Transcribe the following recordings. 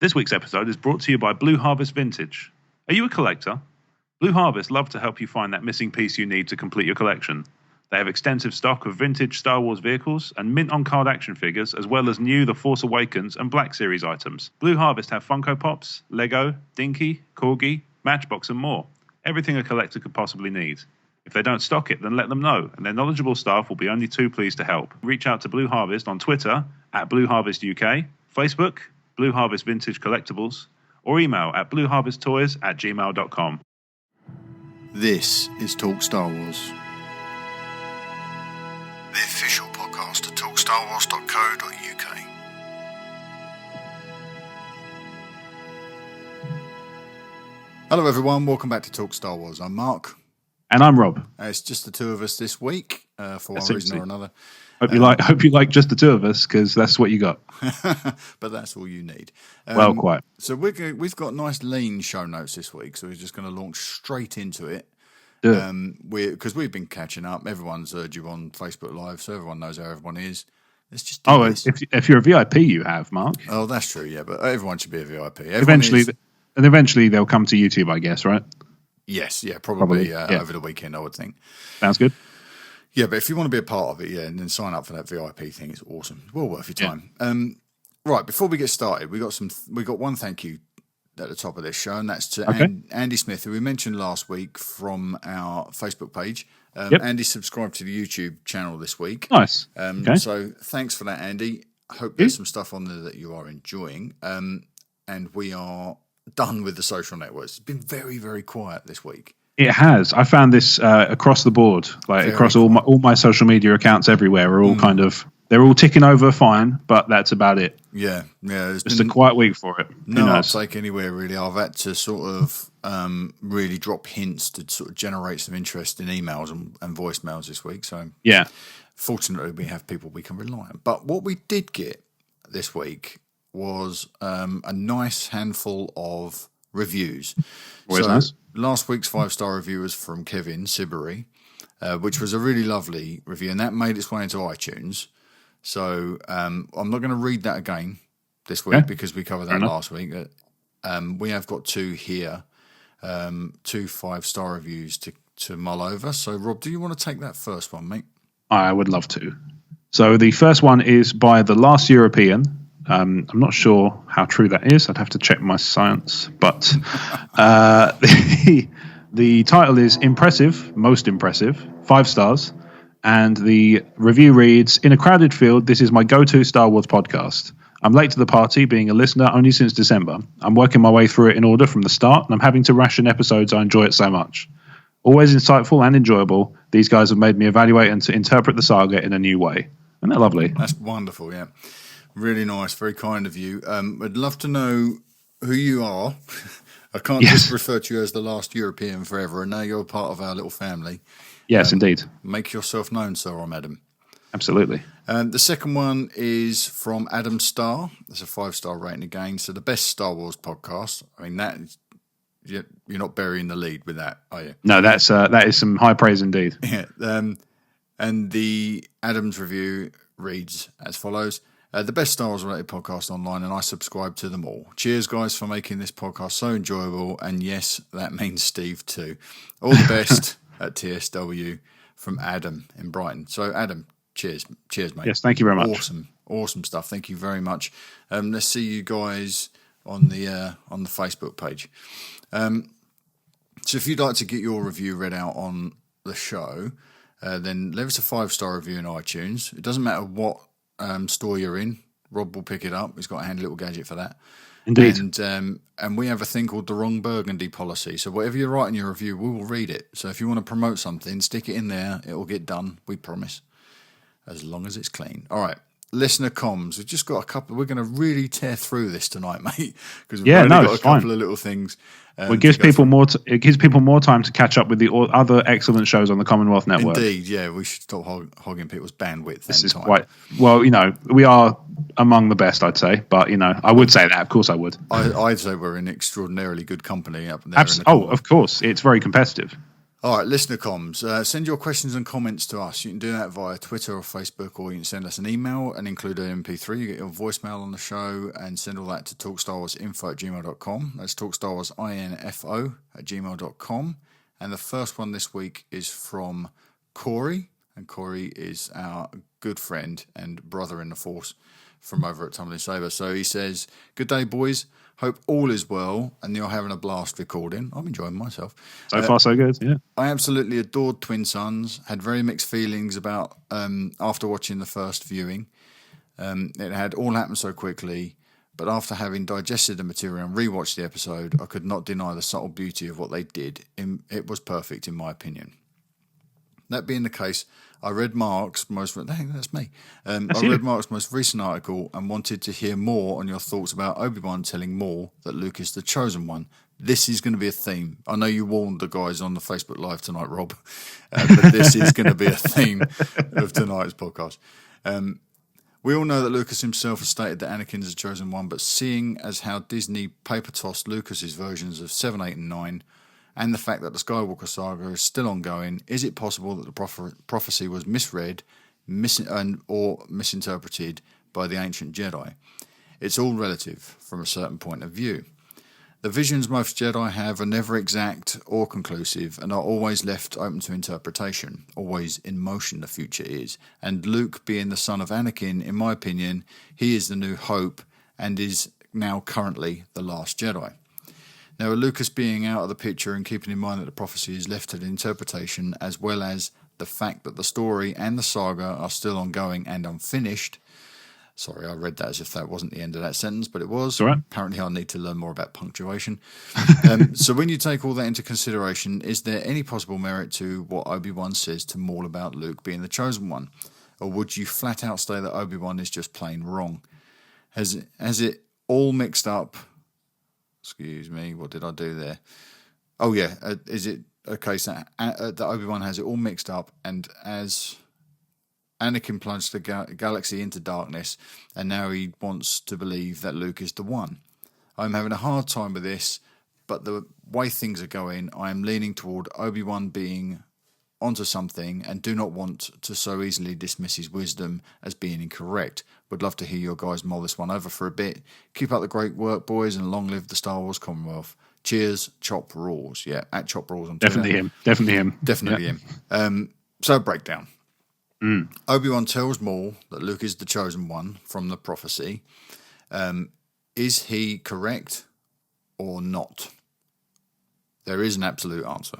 This week's episode is brought to you by Blue Harvest Vintage. Are you a collector? Blue Harvest love to help you find that missing piece you need to complete your collection. They have extensive stock of vintage Star Wars vehicles and mint-on-card action figures, as well as new The Force Awakens and Black Series items. Blue Harvest have Funko Pops, Lego, Dinky, Corgi, Matchbox and more. Everything a collector could possibly need. If they don't stock it, then let them know, and their knowledgeable staff will be only too pleased to help. Reach out to Blue Harvest on Twitter at Blue Harvest UK, Facebook, Blue Harvest Vintage Collectibles, or email at blueharvesttoys@gmail.com. This is Talk Star Wars, the official podcast of talkstarwars.co.uk. Hello everyone, welcome back to Talk Star Wars. I'm Mark. And I'm Rob. It's just the two of us this week, for one reason or another. Hope you like just the two of us, because that's what you got. But that's all you need. Well, quite. So we've got nice lean show notes this week, so we're just going to launch straight into it. Because we've been catching up. Everyone's heard you on Facebook Live, so everyone knows how everyone is. Let's just do this. If you're a VIP, you have, Mark. Oh, that's true, yeah, but everyone should be a VIP. Eventually they'll come to YouTube, I guess, right? Yes, yeah, probably. Over the weekend, I would think. Sounds good. Yeah, but if you want to be a part of it, yeah, and then sign up for that VIP thing, it's awesome. It's well worth your time. Right, before we get started, we got one thank you at the top of this show, and that's to Andy Smith, who we mentioned last week from our Facebook page. Andy subscribed to the YouTube channel this week. Nice. So thanks for that, Andy. I hope there's some stuff on there that you are enjoying. And we are done with the social networks. It's been very, very quiet this week. It has. I found this across the board, across all my social media accounts everywhere are all they're all ticking over fine, but that's about it. Yeah. It's just a quiet week for it. No uptake anywhere really. I've had to sort of really drop hints to sort of generate some interest in emails and voicemails this week. So yeah, fortunately we have people we can rely on. But what we did get this week was a nice handful of reviews. Always nice. Last week's 5-star review was from Kevin Sibury, which was a really lovely review, and that made its way into iTunes. So I'm not going to read that again this week because we covered that last week. We have got two here, 2 5-star reviews to mull over. So, Rob, do you want to take that first one, mate? I would love to. So the first one is by The Last European. I'm not sure how true that is. I'd have to check my science. But the title is Impressive, Most Impressive, 5 stars. And the review reads, in a crowded field, this is my go-to Star Wars podcast. I'm late to the party, being a listener only since December. I'm working my way through it in order from the start, and I'm having to ration episodes. I enjoy it so much. Always insightful and enjoyable. These guys have made me evaluate and to interpret the saga in a new way. Isn't that lovely? That's wonderful, yeah. Really nice, very kind of you. I'd love to know who you are. I can't just refer to you as The Last European forever, and now you're part of our little family. Yes, indeed. Make yourself known, sir. I'm Adam. Absolutely. The second one is from Adam Starr. It's a 5-star rating again. So the best Star Wars podcast. I mean, that is, you're not burying the lead with that, are you? No, that is some high praise indeed. Yeah. And the Adams review reads as follows. The best Star Wars related podcast online, and I subscribe to them all. Cheers, guys, for making this podcast so enjoyable. And yes, that means Steve too. All the best at TSW from Adam in Brighton. So, Adam, cheers, mate. Yes, thank you very much. Awesome stuff. Thank you very much. Let's see you guys on the Facebook page. So, if you'd like to get your review read out on the show, then leave us a 5-star review in iTunes. It doesn't matter what store you're in. Rob will pick it up. He's got a handy little gadget for that. Indeed. And we have a thing called the wrong burgundy policy. So whatever you write in your review, we will read it. So if you want to promote something, stick it in there. It will get done. We promise. As long as it's clean. All right. Listener comms. We've just got a couple. We're going to really tear through this tonight, mate. Because we've only got a couple of little things. It gives people more time to catch up with the other excellent shows on the Commonwealth Network. Indeed, yeah, we should stop hogging people's bandwidth. This is quite well. We are among the best, I'd say. But I would say that. Of course, I would. I'd say we're in extraordinarily good company up there. Of course, it's very competitive. All right, listener comms, send your questions and comments to us. You can do that via Twitter or Facebook, or you can send us an email and include an MP3. You get your voicemail on the show and send all that to talkstarwarsinfo@gmail.com. That's talkstarwarsinfo@gmail.com. And the first one this week is from Corey, and Corey is our good friend and brother in the force from over at Tumbling Saber. So he says, "Good day, boys. Hope all is well and you're having a blast recording." I'm enjoying myself. So far, so good, yeah. I absolutely adored Twin Sons. Had very mixed feelings about after watching the first viewing. It had all happened so quickly, but after having digested the material and rewatched the episode, I could not deny the subtle beauty of what they did. It was perfect in my opinion. That being the case, I read Mark's most... that's me. Read Mark's most recent article and wanted to hear more on your thoughts about Obi-Wan telling Maul that Luke is the chosen one. This is going to be a theme. I know you warned the guys on the Facebook Live tonight, Rob, but this is going to be a theme of tonight's podcast. We all know that Lucas himself has stated that Anakin is the chosen one, but seeing as how Disney paper-tossed Lucas's versions of 7, 8 and 9... and the fact that the Skywalker saga is still ongoing, is it possible that the prophecy was misread or misinterpreted by the ancient Jedi? It's all relative from a certain point of view. The visions most Jedi have are never exact or conclusive and are always left open to interpretation. Always in motion the future is. And Luke, being the son of Anakin, in my opinion, he is the new hope and is now currently the last Jedi. Now, Lucas being out of the picture and keeping in mind that the prophecy is left to the interpretation, as well as the fact that the story and the saga are still ongoing and unfinished. Sorry, I read that as if that wasn't the end of that sentence, but it was. All right. Apparently, I need to learn more about punctuation. So when you take all that into consideration, is there any possible merit to what Obi-Wan says to Maul about Luke being the chosen one? Or would you flat out say that Obi-Wan is just plain wrong? Has it all mixed up? Excuse me, what did I do there? Oh, yeah. Is it a case that Obi-Wan has it all mixed up, and as Anakin plunged the galaxy into darkness, and now he wants to believe that Luke is the one? I'm having a hard time with this, but the way things are going, I am leaning toward Obi-Wan being onto something and do not want to so easily dismiss his wisdom as being incorrect. Would love to hear your guys mull this one over for a bit. Keep up the great work, boys, and long live the Star Wars Commonwealth. Cheers, Chop Rules. Yeah, at Chop Rules on Twitter. Definitely him. So, breakdown. Obi-Wan tells Maul that Luke is the chosen one from the prophecy. Is he correct or not? There is an absolute answer.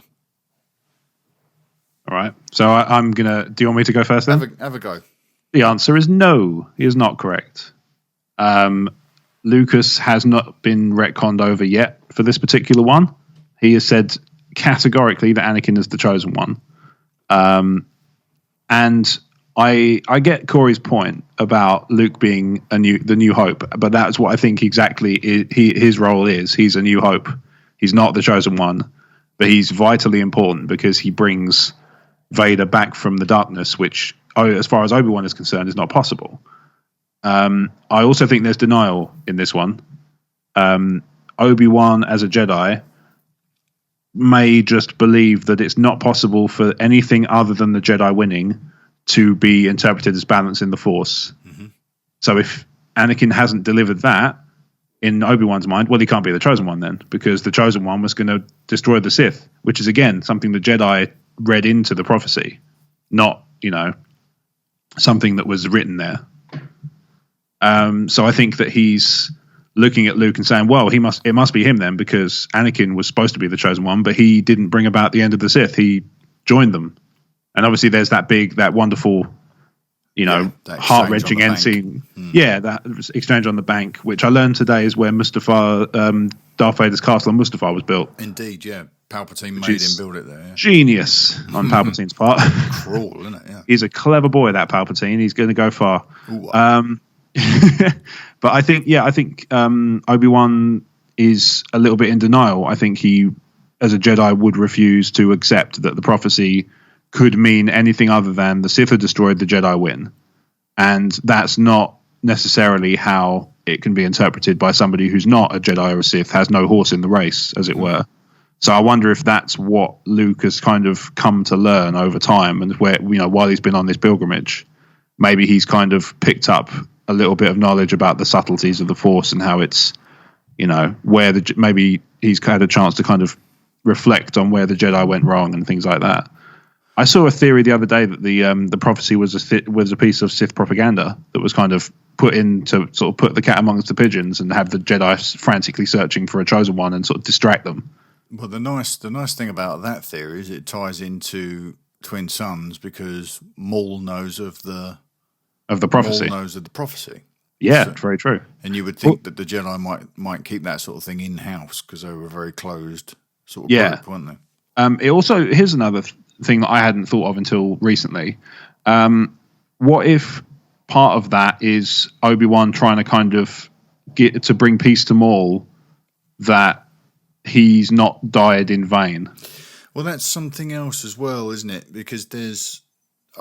All right. So I'm going to... Do you want me to go first then? Have a go. The answer is no. He is not correct. Lucas has not been retconned over yet for this particular one. He has said categorically that Anakin is the chosen one. And I get Corey's point about Luke being the new hope, but that's what I think exactly his role is. He's a new hope. He's not the chosen one, but he's vitally important because he brings Vader back from the darkness, which, as far as Obi-Wan is concerned, is not possible. I also think there's denial in this one. Obi-Wan, as a Jedi, may just believe that it's not possible for anything other than the Jedi winning to be interpreted as balance in the Force. Mm-hmm. So if Anakin hasn't delivered that in Obi-Wan's mind, well, he can't be the chosen one then, because the chosen one was going to destroy the Sith, which is, again, something the Jedi read into the prophecy, not, something that was written there. So I think that he's looking at Luke and saying, well, it must be him then, because Anakin was supposed to be the chosen one, but he didn't bring about the end of the Sith. He joined them. And obviously there's that wonderful, heart-wrenching end scene. Yeah, that exchange on the bank, which I learned today is where Darth Vader's castle on Mustafar was built. Indeed, yeah. Palpatine made him build it there. Yeah. Genius on Palpatine's part. Cruel, isn't it? Yeah. He's a clever boy, that Palpatine. He's going to go far. But I think Obi-Wan is a little bit in denial. I think he, as a Jedi, would refuse to accept that the prophecy could mean anything other than the Sith are destroyed, the Jedi win. And that's not necessarily how it can be interpreted by somebody who's not a Jedi or a Sith, has no horse in the race, as it were. So I wonder if that's what Luke has kind of come to learn over time, and where, while he's been on this pilgrimage, maybe he's kind of picked up a little bit of knowledge about the subtleties of the Force and how it's, where maybe he's had a chance to kind of reflect on where the Jedi went wrong and things like that. I saw a theory the other day that the prophecy was a piece of Sith propaganda that was kind of put in to sort of put the cat amongst the pigeons and have the Jedi frantically searching for a chosen one and sort of distract them. Well, the nice thing about that theory is it ties into Twin Sons, because Maul knows of the prophecy. Maul knows of the prophecy. Yeah, very true. And you would think that the Jedi might keep that sort of thing in house, because they were a very closed sort of group, weren't they? It also, here's another thing that I hadn't thought of until recently. What if part of that is Obi-Wan trying to kind of get to bring peace to Maul, that he's not died in vain? Well, that's something else as well, isn't it? Because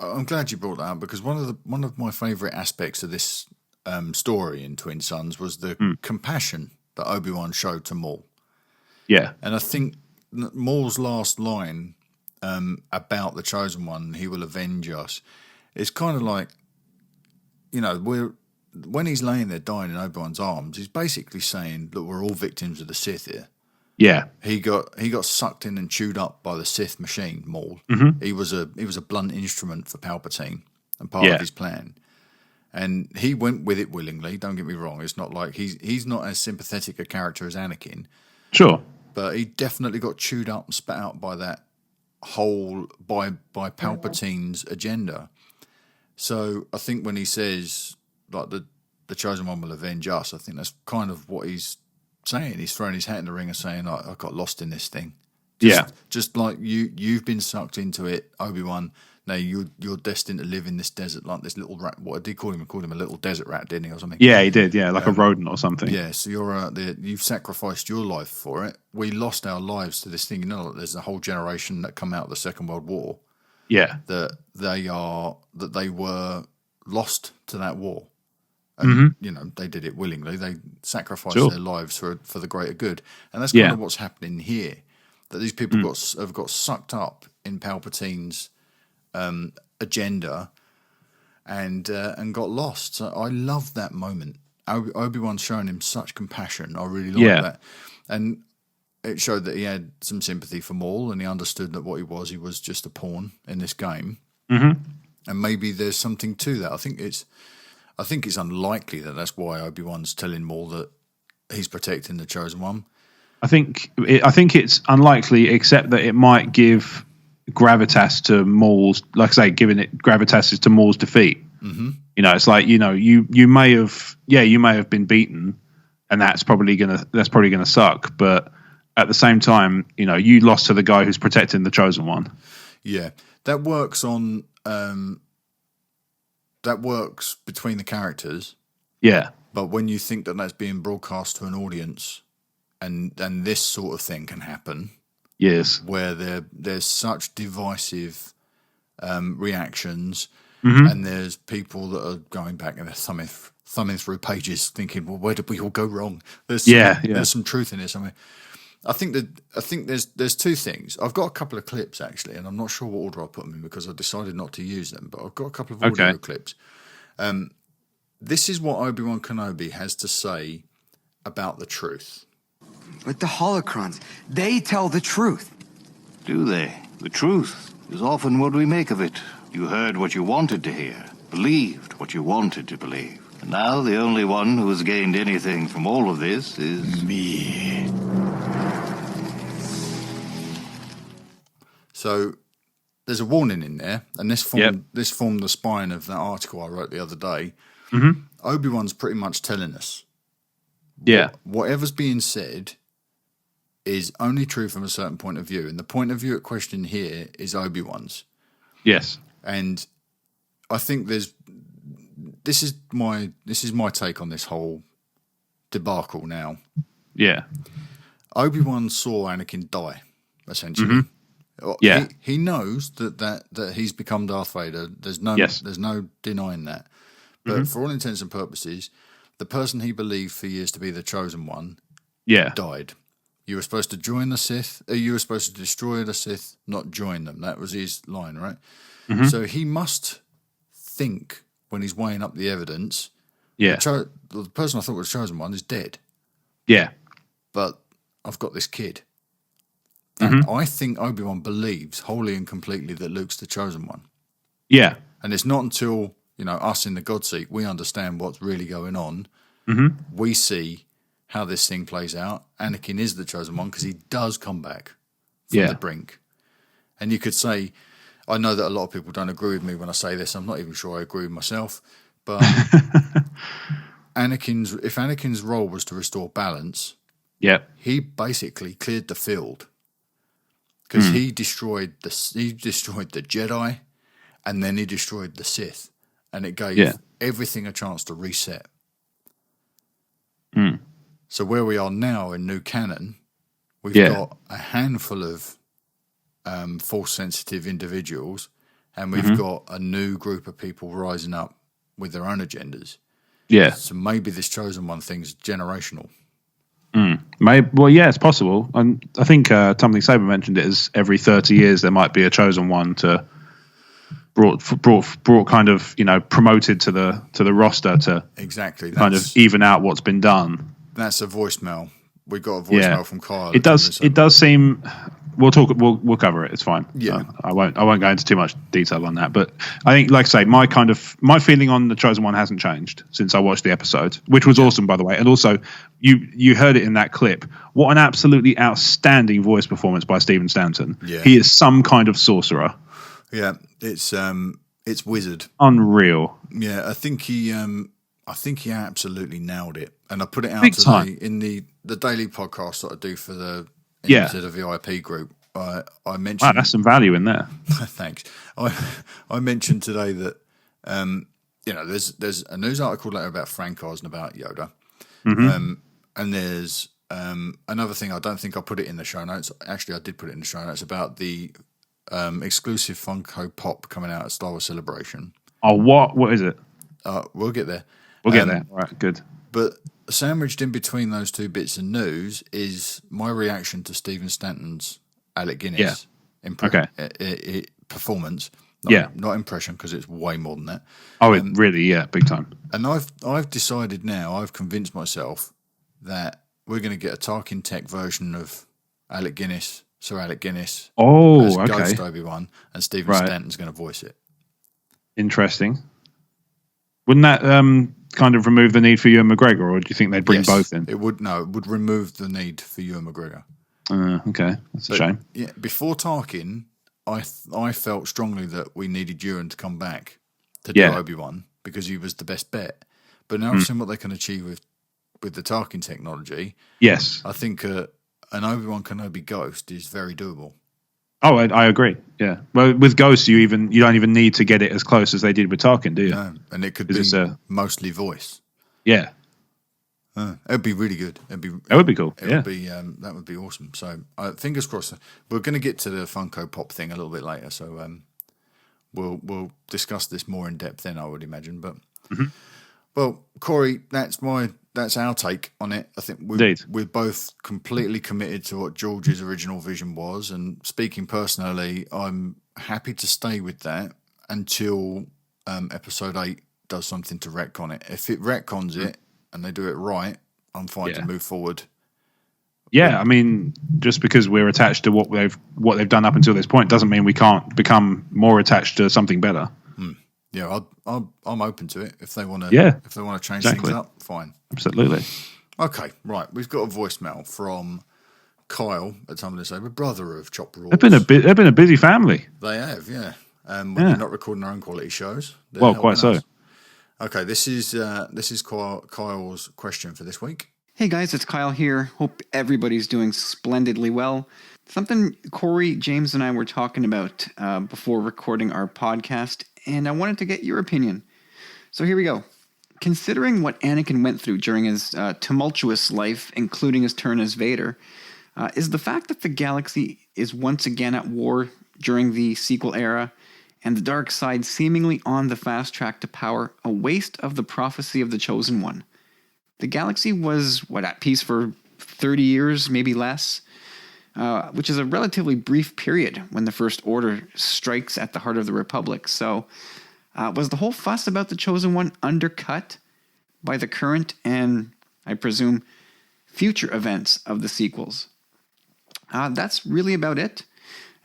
I'm glad you brought that up, because one of my favourite aspects of this story in Twin Sons was the compassion that Obi-Wan showed to Maul. Yeah. And I think Maul's last line about the Chosen One, he will avenge us, it's kind of like, when he's laying there dying in Obi-Wan's arms, he's basically saying, look, we're all victims of the Sith here. Yeah. He got sucked in and chewed up by the Sith machine, Maul. Mm-hmm. He was a blunt instrument for Palpatine and part of his plan. And he went with it willingly, don't get me wrong. It's not like he's not as sympathetic a character as Anakin. Sure. But he definitely got chewed up and spat out by that by Palpatine's agenda. So I think when he says, like, the Chosen One will avenge us, I think that's kind of what he's saying. He's throwing his hat in the ring and saying, I got lost in this thing. Just like you've been sucked into it, Obi-Wan. Now you're destined to live in this desert like this little rat. What did he call him? He called him a little desert rat, didn't he, or something? Yeah, he did. Yeah, like a rodent or something. Yeah, so you've sacrificed your life for it. We lost our lives to this thing. There's a whole generation that come out of the Second World War. Yeah, that they were lost to that war, and they did it willingly. They sacrificed their lives for the greater good, and that's kind of what's happening here. That these people have got sucked up in Palpatine's agenda and got lost. So I love that moment. Obi-Wan's showing him such compassion. I really like that, and it showed that he had some sympathy for Maul, and he understood that what he was just a pawn in this game. Mm-hmm. And maybe there's something to that. I think it's unlikely that that's why Obi-Wan's telling Maul that he's protecting the Chosen One. I think it's unlikely, except that it might give gravitas to Maul's, like I say, giving it gravitas to Maul's defeat. Mm-hmm. It's like, you may have been beaten, and that's probably gonna suck, but at the same time, you lost to the guy who's protecting the Chosen One. Yeah, that works on. That works between the characters. Yeah, but when you think that that's being broadcast to an audience, and this sort of thing can happen. Yes, where there's such divisive reactions, and there's people that are going back and they're thumbing through pages, thinking, "Well, where did we all go wrong?" There's some truth in this. I think there's two things. I've got a couple of clips actually, and I'm not sure what order I'll put them in because I decided not to use them. But I've got a couple of audio clips. This is what Obi-Wan Kenobi has to say about the truth. But the holocrons, they tell the truth. Do they? The truth is often what we make of it. You heard what you wanted to hear, believed what you wanted to believe. And now the only one who has gained anything from all of this is me. So there's a warning in there, and this formed the spine of that article I wrote the other day. Mm-hmm. Obi-Wan's pretty much telling us, whatever's being said is only true from a certain point of view, and the point of view at question here is Obi-Wan's. Yes, and I think this is my take on this whole debacle now. Yeah, Obi-Wan saw Anakin die, essentially. Mm-hmm. Yeah, he knows that he's become Darth Vader. There's no denying that. But for all intents and purposes, the person he believed for years to be the Chosen One, died. You were supposed to join the Sith. You were supposed to destroy the Sith, not join them. That was his line, right? Mm-hmm. So he must think when he's weighing up the evidence. Yeah. The person I thought was the chosen one is dead. Yeah. But I've got this kid. Mm-hmm. I think Obi-Wan believes wholly and completely that Luke's the chosen one. Yeah. And it's not until, us in the God seat, we understand what's really going on. Mm-hmm. We see how this thing plays out. Anakin is the chosen one because he does come back from the brink. And you could say, I know that a lot of people don't agree with me when I say this. I'm not even sure I agree with myself. But if Anakin's role was to restore balance, he basically cleared the field. Because he destroyed the Jedi, and then he destroyed the Sith, and it gave everything a chance to reset. So where we are now in new canon, we've got a handful of Force-sensitive individuals, and we've got a new group of people rising up with their own agendas. Yeah. So maybe this chosen one thing's generational. Maybe, well, yeah, it's possible. And I think Tumbling Saber mentioned it as every 30 years there might be a chosen one to brought kind of promoted to the roster to exactly kind of even out what's been done. That's a voicemail. We got a voicemail from Kyle. It does seem. We'll cover it. It's fine. Yeah, I won't go into too much detail on that. But I think, like I say, my feeling on the chosen one hasn't changed since I watched the episode, which was awesome, by the way. And also, you heard it in that clip. What an absolutely outstanding voice performance by Stephen Stanton. Yeah. He is some kind of sorcerer. Yeah, it's wizard. Unreal. Yeah, I think he absolutely nailed it. And I put it out Big today time. in the daily podcast that I do for the the VIP group. I mentioned. Wow, that's some value in there. Thanks. I mentioned today that there's a news article later about Frank Oz and about Yoda, and there's another thing. I don't think I put it in the show notes. Actually, I did put it in the show notes about the exclusive Funko Pop coming out at Star Wars Celebration. Oh, what is it? We'll get there. We'll get there. All right, good. But sandwiched in between those two bits of news is my reaction to Stephen Stanton's Alec Guinness performance. Not impression, because it's way more than that. Oh, it really, big time. And I've decided now, I've convinced myself that we're going to get a Tarkin Tech version of Alec Guinness, Sir Alec Guinness, as Ghost Obi-Wan, and Stephen Stanton's going to voice it. Interesting. Wouldn't that kind of remove the need for Ewan McGregor, or do you think they'd bring both in? It would remove the need for Ewan McGregor. Okay, that's a shame. Yeah, before Tarkin, I felt strongly that we needed Ewan to come back to do Obi-Wan because he was the best bet. But now I've seen what they can achieve with the Tarkin technology. Yes, I think an Obi-Wan Kenobi Ghost is very doable. Oh, I agree. Yeah. Well, with Ghost, you don't even need to get it as close as they did with Tarkin, do you? No, and it could be mostly voice. Yeah. It'd be really good. That would be cool. That would be awesome. So fingers crossed. We're going to get to the Funko Pop thing a little bit later. So we'll discuss this more in depth then, I would imagine. But well, Corey, that's our take on it. I think we're both completely committed to what George's original vision was. And speaking personally, I'm happy to stay with that until episode 8 does something to retcon it. If it retcons it and they do it right, I'm fine to move forward. Yeah, I mean, just because we're attached to what they've done up until this point doesn't mean we can't become more attached to something better. Yeah, I'm open to it if they want to. Yeah, if they want to change things up, fine. Absolutely. Okay, right. We've got a voicemail from Kyle at Tumbling Saber, brother of Chop Raws. They've been a busy family. They have, yeah. When they're not recording their own quality shows. Well, quite so. Okay, this is Kyle's question for this week. Hey guys, it's Kyle here. Hope everybody's doing splendidly well. Something Corey, James, and I were talking about before recording our podcast, and I wanted to get your opinion. So here we go. Considering what Anakin went through during his tumultuous life, including his turn as Vader, is the fact that the galaxy is once again at war during the sequel era, and the dark side seemingly on the fast track to power, a waste of the prophecy of the Chosen One? The galaxy was, at peace for 30 years, maybe less, which is a relatively brief period when the First Order strikes at the heart of the Republic. So was the whole fuss about the Chosen One undercut by the current and, I presume, future events of the sequels? That's really about it.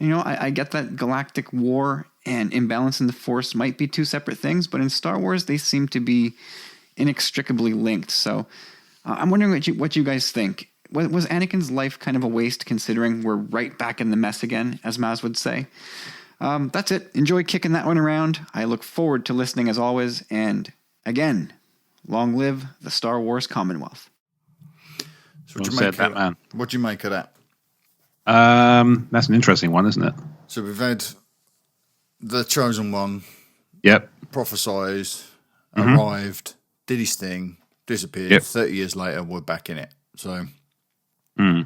I get that galactic war and imbalance in the Force might be two separate things, but in Star Wars, they seem to be inextricably linked. So I'm wondering what you guys think. Was Anakin's life kind of a waste, considering we're right back in the mess again, as Maz would say? That's it. Enjoy kicking that one around. I look forward to listening as always. And again, long live the Star Wars Commonwealth. So what do you make of that? That's an interesting one, isn't it? So we've had the Chosen One. Yep. Prophesized, arrived, did his thing, disappeared. Yep. 30 years later, we're back in it. So, I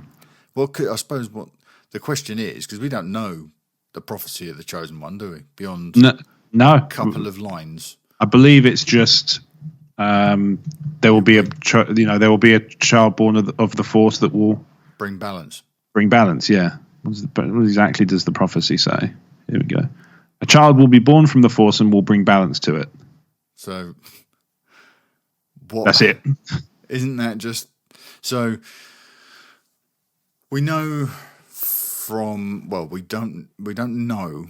suppose what the question is, because we don't know the prophecy of the Chosen One, do we? Beyond no a couple of lines. I believe it's just there will be a child born of the Force that will bring balance. Yeah. What exactly does the prophecy say? Here we go. A child will be born from the Force and will bring balance to it. So, what? That's it. Isn't that just so? We know from we don't know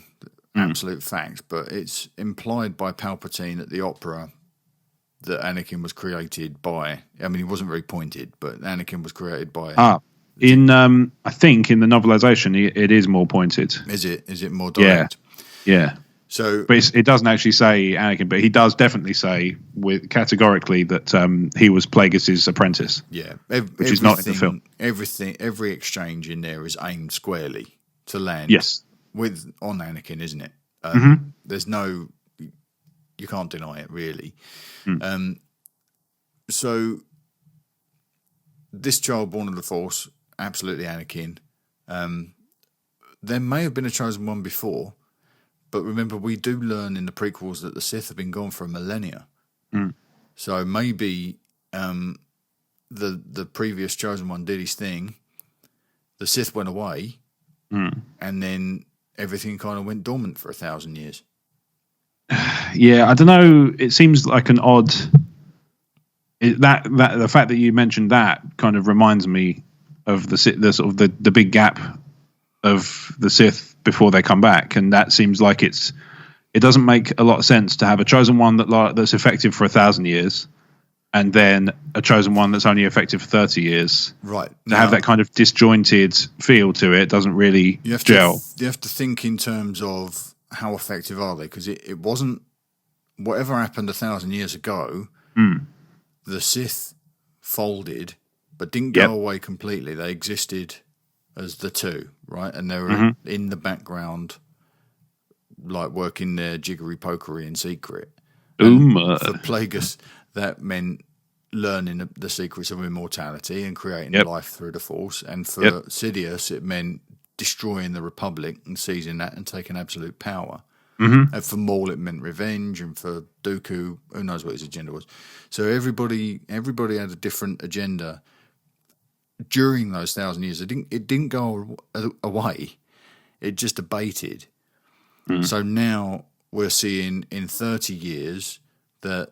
absolute facts, but it's implied by Palpatine at the opera that Anakin was created by. I mean, he wasn't very pointed, but Anakin was created by. I think in the novelization, it is more pointed. Is it? Is it more direct? Yeah. So, but it doesn't actually say Anakin, but he does definitely say categorically that he was Plagueis' apprentice. Yeah, which is not in the film. Every exchange in there is aimed squarely to land. Yes, on Anakin, isn't it? There's no, you can't deny it really. So this child born of the Force, absolutely Anakin. There may have been a Chosen One before. But remember, we do learn in the prequels that the Sith have been gone for a millennia. So maybe the previous Chosen One did his thing, the Sith went away, and then everything kind of went dormant for 1,000 years. Yeah, I don't know. It seems like an odd. That the fact that you mentioned that kind of reminds me of the sort of the big gap of the Sith before they come back, and that seems like it doesn't make a lot of sense to have a Chosen One that's effective for 1,000 years, and then a Chosen One that's only effective for 30 years. Right. To have that kind of disjointed feel to it doesn't really gel. You have to think in terms of how effective are they, because it wasn't whatever happened 1,000 years ago. The Sith folded, but didn't go away completely. They existed as the two, right? And they were in the background, like working their jiggery-pokery in secret. For Plagueis, that meant learning the secrets of immortality and creating life through the Force. And for Sidious, it meant destroying the Republic and seizing that and taking absolute power. And for Maul, it meant revenge, and for Dooku, who knows what his agenda was. So everybody had a different agenda during those 1,000 years. It didn't go away; it just abated. So now we're seeing in 30 years that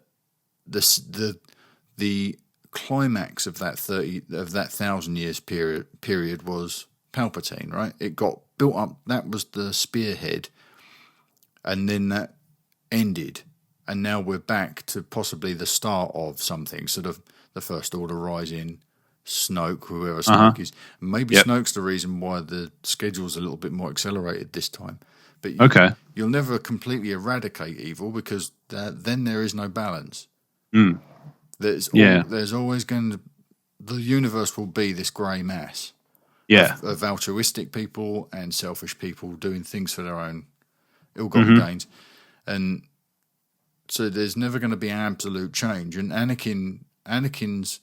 the climax of that 1,000 years period was Palpatine, right? It got built up. That was the spearhead. And then that ended, and now we're back to possibly the start of something, sort of the First Order rising, Snoke, whoever Snoke is. Maybe Snoke's the reason why the schedule's a little bit more accelerated this time. But you'll never completely eradicate evil, because then there is no balance. There's always the universe will be this grey mass of altruistic people and selfish people doing things for their own ill-gotten gains, and so there's never going to be absolute change. And Anakin's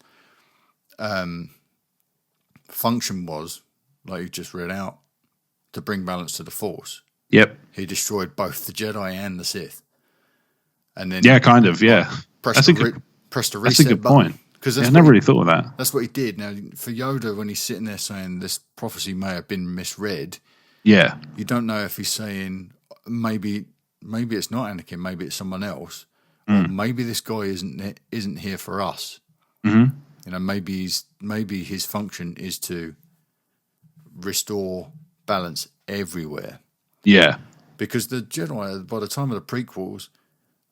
function was, like you just read out, to bring balance to the Force. He destroyed both the Jedi and the Sith, and then press the reset point, Because I never really thought of that. That's what he did. Now, for Yoda, when he's sitting there saying this prophecy may have been misread, Yeah. you don't know if he's saying maybe it's not Anakin, maybe it's someone else, or maybe this guy isn't here for us. Mm-hmm. You know, maybe his function is to restore balance everywhere. Yeah. Because the Jedi, by the time of the prequels,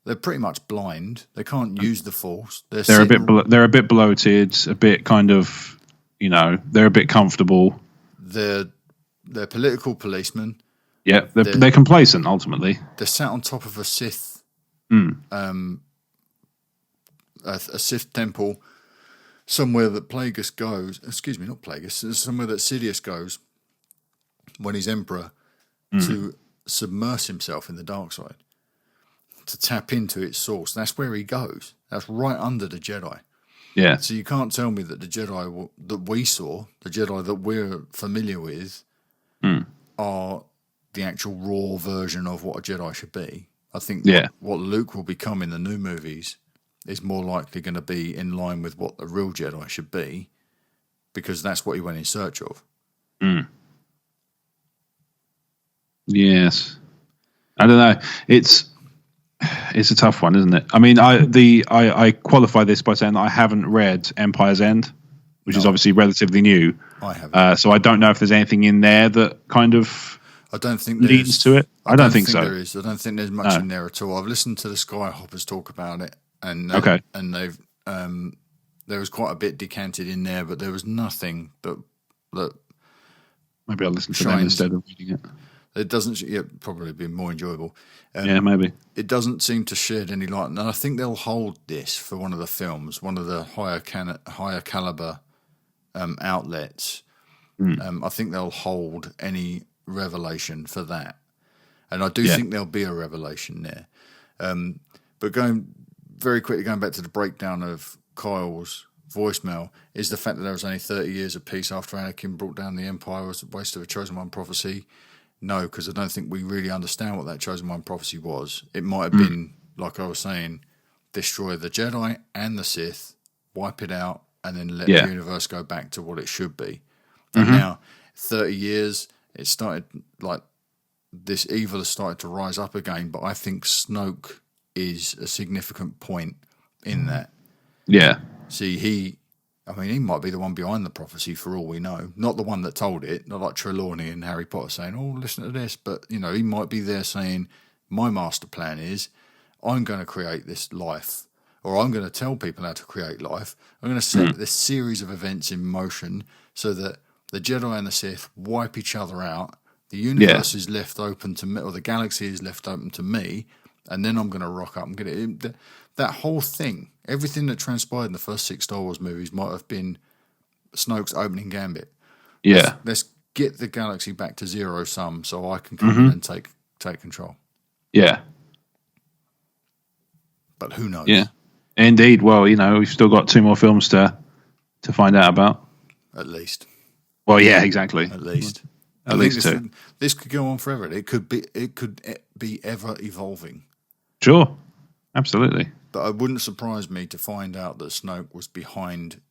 they're pretty much blind. They can't use the Force. They're a bit bloated, a bit kind of, they're a bit comfortable. They're political policemen. Yeah, they're complacent ultimately. They're sat on top of a Sith, a Sith temple, somewhere that Plagueis goes. Excuse me, not Plagueis. Somewhere that Sidious goes when he's Emperor to submerge himself in the dark side, to tap into its source. That's where he goes. That's right under the Jedi. Yeah. So you can't tell me that the Jedi that we saw, the Jedi that we're familiar with, are the actual raw version of what a Jedi should be. I think what Luke will become in the new movies is more likely going to be in line with what the real Jedi should be, because that's what he went in search of. Yes. I don't know. It's a tough one, isn't it? I mean, I qualify this by saying that I haven't read Empire's End, which is obviously relatively new. I haven't. So I don't know if there's anything in there that kind of leads to it. I don't think so. There is. I don't think there's much in there at all. I've listened to the Skyhoppers talk about it, and they've there was quite a bit decanted in there, but there was nothing that maybe I'll listen to them instead of reading it. It doesn't. Yeah, probably be more enjoyable. Yeah, maybe. It doesn't seem to shed any light, and I think they'll hold this for one of the films, one of the higher caliber outlets. I think they'll hold any revelation for that, and I do think there'll be a revelation there. But going back to the breakdown of Kyle's voicemail, is the fact that there was only 30 years of peace after Anakin brought down the Empire was a waste of a Chosen One prophecy. No, because I don't think we really understand what that Chosen One prophecy was. It might have been, like I was saying, destroy the Jedi and the Sith, wipe it out, and then let the universe go back to what it should be. And now, 30 years, it started, like, this evil has started to rise up again, but I think Snoke is a significant point in that. Yeah. See, he might be the one behind the prophecy for all we know. Not the one that told it, not like Trelawney and Harry Potter saying, oh, listen to this. But, he might be there saying, my master plan is I'm going to create this life, or I'm going to tell people how to create life. I'm going to set this series of events in motion so that the Jedi and the Sith wipe each other out. The universe is left open to me, or the galaxy is left open to me, and then I'm going to rock up and get it. That whole thing, everything that transpired in the first 6 Star Wars movies might have been Snoke's opening gambit. Yeah. Let's get the galaxy back to zero sum so I can come in and take control. Yeah. But who knows? Yeah. Indeed. Well, we've still got 2 more films to find out about. At least. Well, yeah, exactly. At least. At least 2. This could go on forever. It could be ever evolving. Sure. Absolutely. But it wouldn't surprise me to find out that Snoke was behind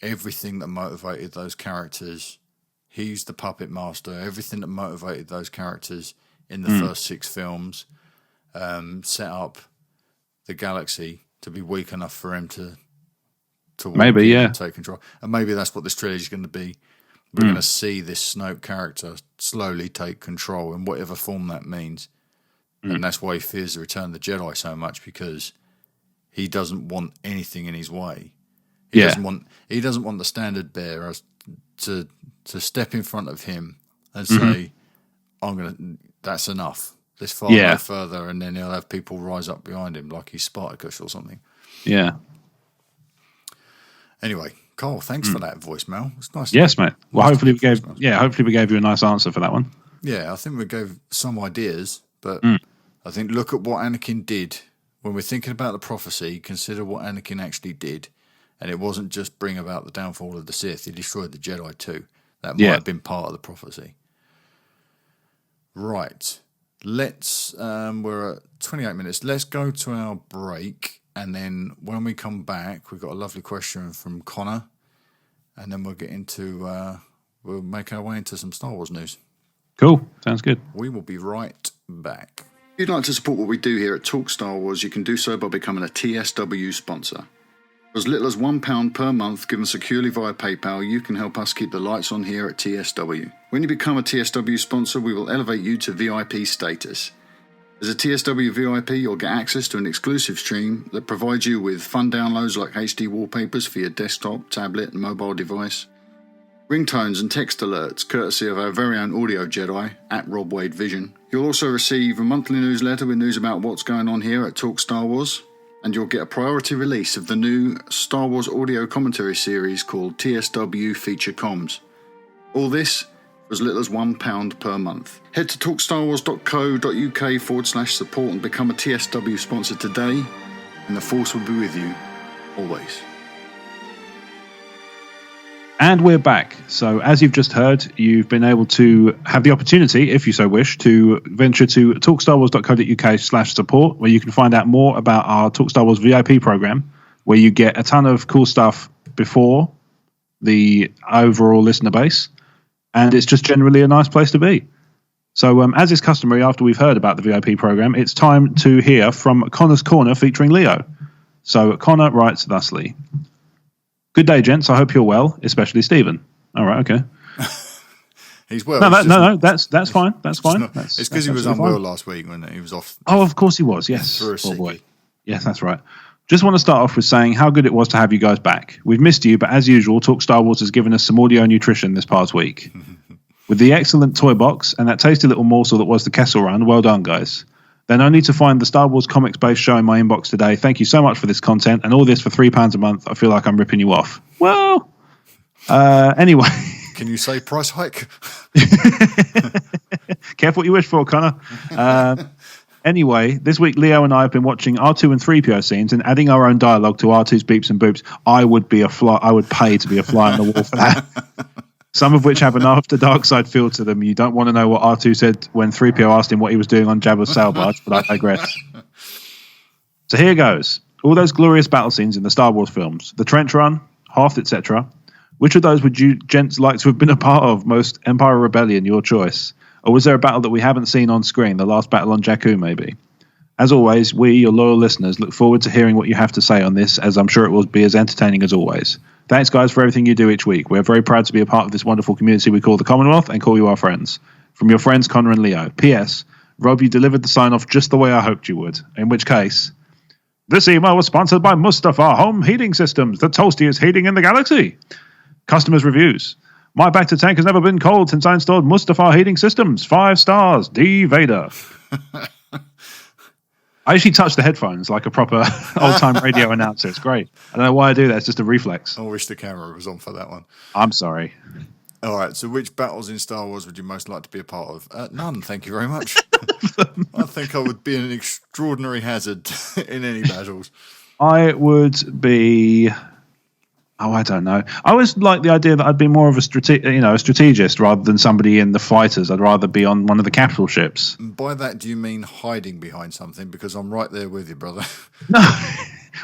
everything that motivated those characters. He's the puppet master. Everything that motivated those characters in the first 6 films set up the galaxy to be weak enough for him to maybe take control. And maybe that's what this trilogy is going to be. We're going to see this Snoke character slowly take control in whatever form that means. And that's why he fears the return of the Jedi so much, because he doesn't want anything in his way. He doesn't want the standard bearer to step in front of him and say, that's enough. This far no further, and then he'll have people rise up behind him like he's Spartacus or something. Yeah. Anyway, Carl, thanks for that voicemail. It's nice. Yes, mate. Well, hopefully we gave you a nice answer for that one. Yeah, I think we gave some ideas, but I think look at what Anakin did. When we're thinking about the prophecy, consider what Anakin actually did. And it wasn't just bring about the downfall of the Sith. He destroyed the Jedi too. That might have been part of the prophecy. Right. We're at 28 minutes. Let's go to our break. And then when we come back, we've got a lovely question from Connor. And then we'll get into, we'll make our way into some Star Wars news. Cool. Sounds good. We will be right back. If you'd like to support what we do here at Talk Star Wars, you can do so by becoming a TSW sponsor. For as little as £1 per month, given securely via PayPal, you can help us keep the lights on here at TSW. When you become a TSW sponsor, we will elevate you to VIP status. As a TSW VIP, you'll get access to an exclusive stream that provides you with fun downloads like HD wallpapers for your desktop, tablet, and mobile device, ringtones and text alerts courtesy of our very own audio Jedi at Rob Wade Vision. You'll also receive a monthly newsletter with news about what's going on here at Talk Star Wars, and you'll get a priority release of the new Star Wars audio commentary series called TSW Feature Comms. All this for as little as £1 per month. Head to talkstarwars.co.uk/support and become a TSW sponsor today, and the Force will be with you always. And we're back. So as you've just heard, you've been able to have the opportunity, if you so wish, to venture to talkstarwars.co.uk/support, where you can find out more about our Talk Star Wars VIP program, where you get a ton of cool stuff before the overall listener base. And it's just generally a nice place to be. So as is customary, after we've heard about the VIP program, it's time to hear from Connor's Corner featuring Leo. So Connor writes thusly. Good day, gents. I hope you're well, especially Stephen. All right, okay. He's well. No, that's fine. That's fine. It's because he was unwell last week when he was off. Oh, of course he was. Yes. For a oh boy. sickie. Yes, that's right. Just want to start off with saying how good it was to have you guys back. We've missed you, but as usual, Talk Star Wars has given us some audio nutrition this past week. With the excellent toy box and that tasty little morsel that was the Kessel Run, well done, guys. Then only to find the Star Wars comics-based show in my inbox today. Thank you so much for this content, and all this for £3 a month. I feel like I'm ripping you off. Well, anyway. Can you say price hike? Careful what you wish for, Connor. Anyway, this week Leo and I have been watching R2 and 3PO scenes and adding our own dialogue to R2's beeps and boops. I would pay to be a fly on the wall for that. Some of which have an after dark side feel to them. You don't want to know what R2 said when 3PO asked him what he was doing on Jabba's sail barge, but I digress. So here goes. All those glorious battle scenes in the Star Wars films, the Trench Run, Hoth, etc. Which of those would you gents like to have been a part of? Most Empire Rebellion, your choice. Or was there a battle that we haven't seen on screen, the last battle on Jakku maybe? As always, we, your loyal listeners, look forward to hearing what you have to say on this, as I'm sure it will be as entertaining as always. Thanks, guys, for everything you do each week. We're very proud to be a part of this wonderful community we call the Commonwealth and call you our friends. From your friends Connor and Leo. P.S. Rob, you delivered the sign-off just the way I hoped you would. In which case, this email was sponsored by Mustafa Home Heating Systems, the toastiest heating in the galaxy. Customers' reviews. My Bacta tank has never been cold since I installed Mustafa Heating Systems. 5 stars. D. Vader. I actually touch the headphones like a proper old-time radio announcer. It's great. I don't know why I do that. It's just a reflex. I wish the camera was on for that one. I'm sorry. All right, so which battles in Star Wars would you most like to be a part of? None, thank you very much. I think I would be an extraordinary hazard in any battles. I would be... Oh, I don't know. I always like the idea that I'd be more of a strategist rather than somebody in the fighters. I'd rather be on one of the capital ships. And by that, do you mean hiding behind something? Because I'm right there with you, brother. No.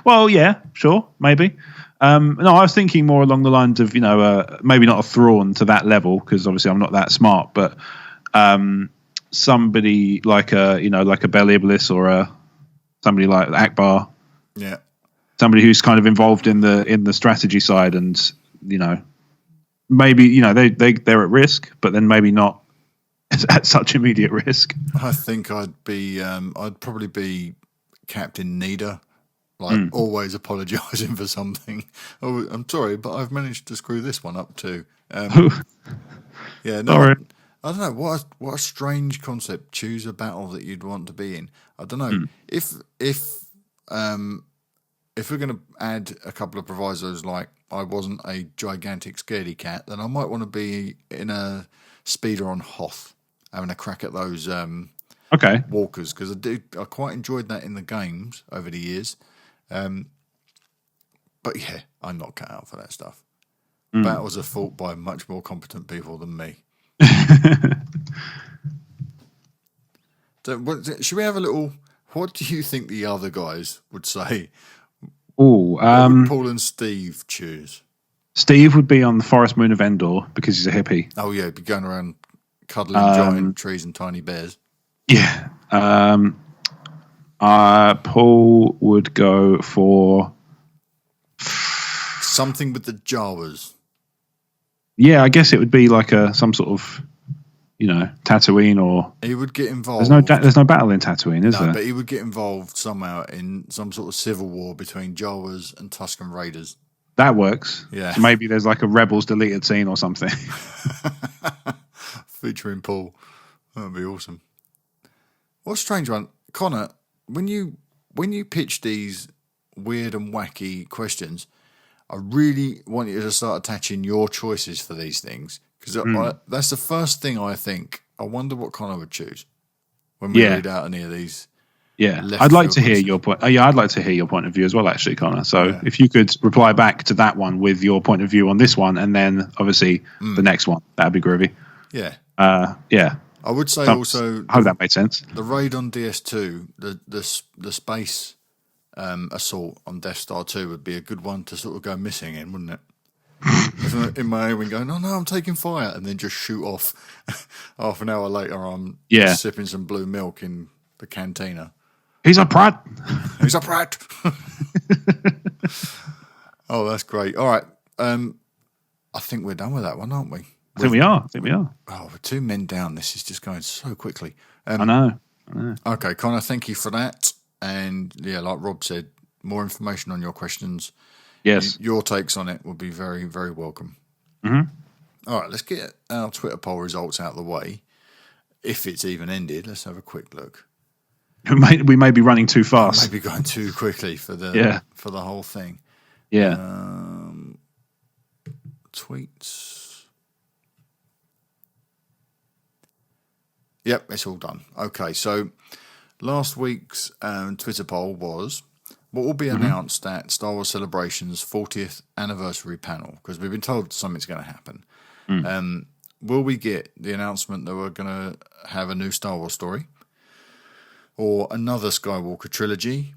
Well, yeah, sure, maybe. No, I was thinking more along the lines of, maybe not a Thrawn to that level, because obviously I'm not that smart, but somebody like a Bel Iblis or somebody like Akbar. Yeah. Somebody who's kind of involved in the strategy side, and maybe they're at risk, but then maybe not at such immediate risk. I think I'd probably be Captain Nida, always apologising for something. Oh, I'm sorry, but I've managed to screw this one up too. Yeah, no, sorry. I don't know what a strange concept. Choose a battle that you'd want to be in. I don't know if we're going to add a couple of provisos, like I wasn't a gigantic scaredy cat, then I might want to be in a speeder on Hoth, having a crack at those walkers, because I quite enjoyed that in the games over the years. But yeah, I'm not cut out for that stuff. Battles are fought by much more competent people than me. So, should we have a little... What do you think the other guys would say Oh, What would Paul and Steve choose? Steve would be on the forest moon of Endor because he's a hippie. Oh yeah, he'd be going around cuddling giant trees and tiny bears. Yeah. Paul would go for something with the Jawas. Yeah, I guess it would be like some sort of, Tatooine or. He would get involved. There's no battle in Tatooine, is there? But he would get involved somehow in some sort of civil war between Jawas and Tusken Raiders. That works. Yeah. So maybe there's like a Rebels deleted scene or something. Featuring Paul. That would be awesome. What a strange one. Connor, when you pitch these weird and wacky questions, I really want you to start attaching your choices for these things. Because that's the first thing I think. I wonder what Connor would choose when we read out any of these. Yeah, I'd like to hear your point. I'd like to hear your point of view as well, actually, Connor. So if you could reply back to that one with your point of view on this one, and then obviously the next one, that'd be groovy. Yeah. Yeah. I would say also. I hope that made sense. The raid on DS2, the space assault on Death Star 2 would be a good one to sort of go missing in, wouldn't it? In my own going, oh no, I'm taking fire, and then just shoot off. Half an hour later, I'm sipping some blue milk in the cantina. He's a prat. He's a prat. Oh, that's great. All right. I think we're done with that one, aren't we? I think we are. Oh, we're 2 men down. This is just going so quickly. I know. Okay, Connor, thank you for that. And yeah, like Rob said, more information on your questions. Yes. Your takes on it would be very, very welcome. Mm-hmm. All right, let's get our Twitter poll results out of the way. If it's even ended, let's have a quick look. We may be running too fast. Maybe going too quickly for the whole thing. Yeah. Tweets. Yep, it's all done. Okay, so last week's Twitter poll was, what will be announced at Star Wars Celebration's 40th anniversary panel? Because we've been told something's going to happen. Will we get the announcement that we're going to have a new Star Wars story? Or another Skywalker trilogy?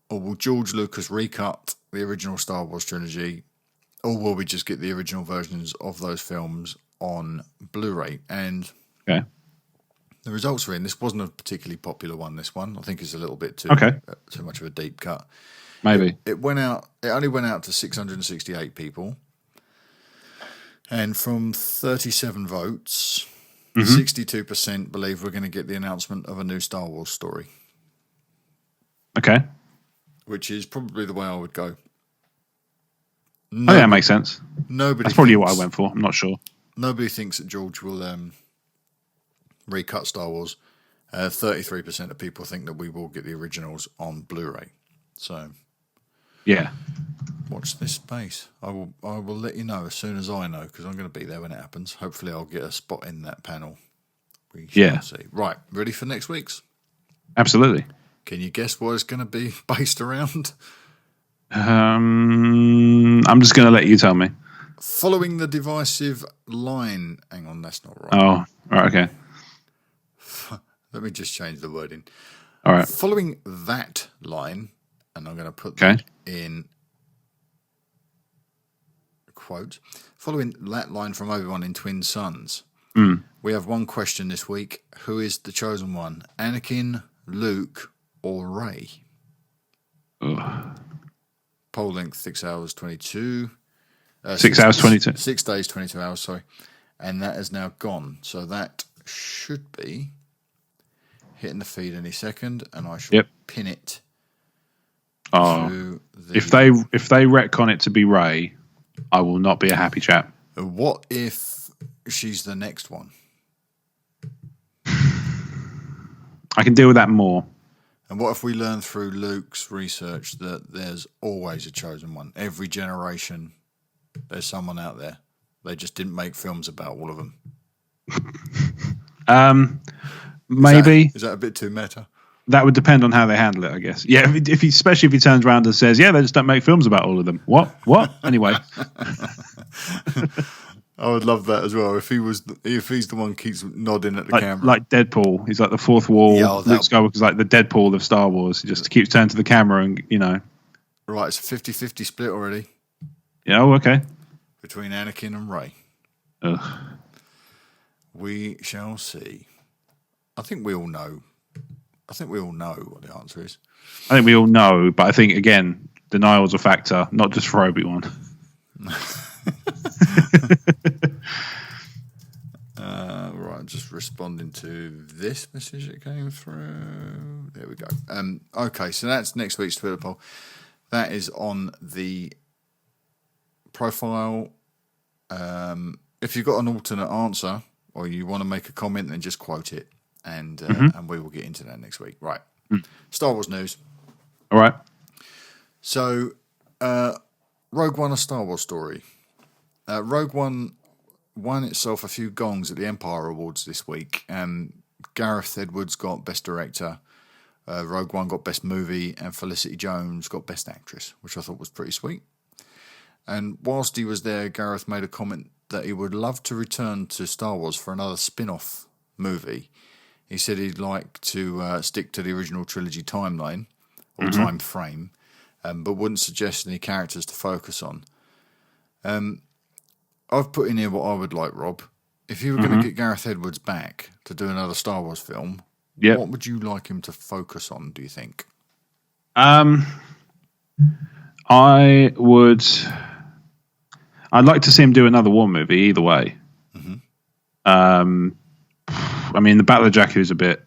Or will George Lucas recut the original Star Wars trilogy? Or will we just get the original versions of those films on Blu-ray? And the results are in. This wasn't a particularly popular one, this one. I think it's a little bit too much of a deep cut. Maybe. It went out. It only went out to 668 people. And from 37 votes, 62% believe we're going to get the announcement of a new Star Wars story. Okay. Which is probably the way I would go. That makes sense. That's probably what I went for. I'm not sure. Nobody thinks that George will recut Star Wars. 33% of people think that we will get the originals on Blu-ray. So, yeah. Watch this space. I will let you know as soon as I know, because I'm going to be there when it happens. Hopefully I'll get a spot in that panel. We shall see. Right, ready for next week's? Absolutely. Can you guess what it's going to be based around? I'm just going to let you tell me. Following the divisive line. Hang on, that's not right. Oh, right, okay. Let me just change the wording. All right. Following that line, and I'm going to put that in quote. Following that line from Obi-Wan in Twin Sons, we have one question this week. Who is the chosen one? Anakin, Luke, or Rey? Poll length 6 hours 22. 6 hours 22. 6 days 22 hours. Sorry, and that is now gone. So that should be hitting the feed any second, and I shall pin it. If they retcon it to be Rey, I will not be a happy chap. What if she's the next one? I can deal with that more. And what if we learn through Luke's research that there's always a chosen one? Every generation, there's someone out there. They just didn't make films about all of them. Maybe. Is that a bit too meta? That would depend on how they handle it, I guess. Yeah, especially if he turns around and says, "Yeah, they just don't make films about all of them." What? Anyway, I would love that as well. If he's the one keeps nodding at the camera, like Deadpool. He's like the fourth wall. Luke Skywalker's like the Deadpool of Star Wars. He just keeps turning to the camera and Right, it's a 50-50 split already Yeah. Oh, okay. between Anakin and Rey. Ugh. We shall see. I think we all know. I think we all know what the answer is. I think we all know, but I think again, denial is a factor, not just for Obi-Wan. Right, just responding to this message that came through. There we go. Okay, so that's next week's Twitter poll. That is on the profile. If you've got an alternate answer or you want to make a comment, then just quote it, and we will get into that next week. Right. Star Wars news. All right. So, Rogue One, a Star Wars story. Rogue One won itself a few gongs at the Empire Awards this week. Gareth Edwards got Best Director, Rogue One got Best Movie, and Felicity Jones got Best Actress, which I thought was pretty sweet. And whilst he was there, Gareth made a comment that he would love to return to Star Wars for another spin-off movie. He said he'd like to stick to the original trilogy timeline or time frame, but wouldn't suggest any characters to focus on. I've put in here what I would like, Rob. If you were going to get Gareth Edwards back to do another Star Wars film, what would you like him to focus on, do you think? I'd like to see him do another war movie either way. I mean, the Battle of Jakku is a bit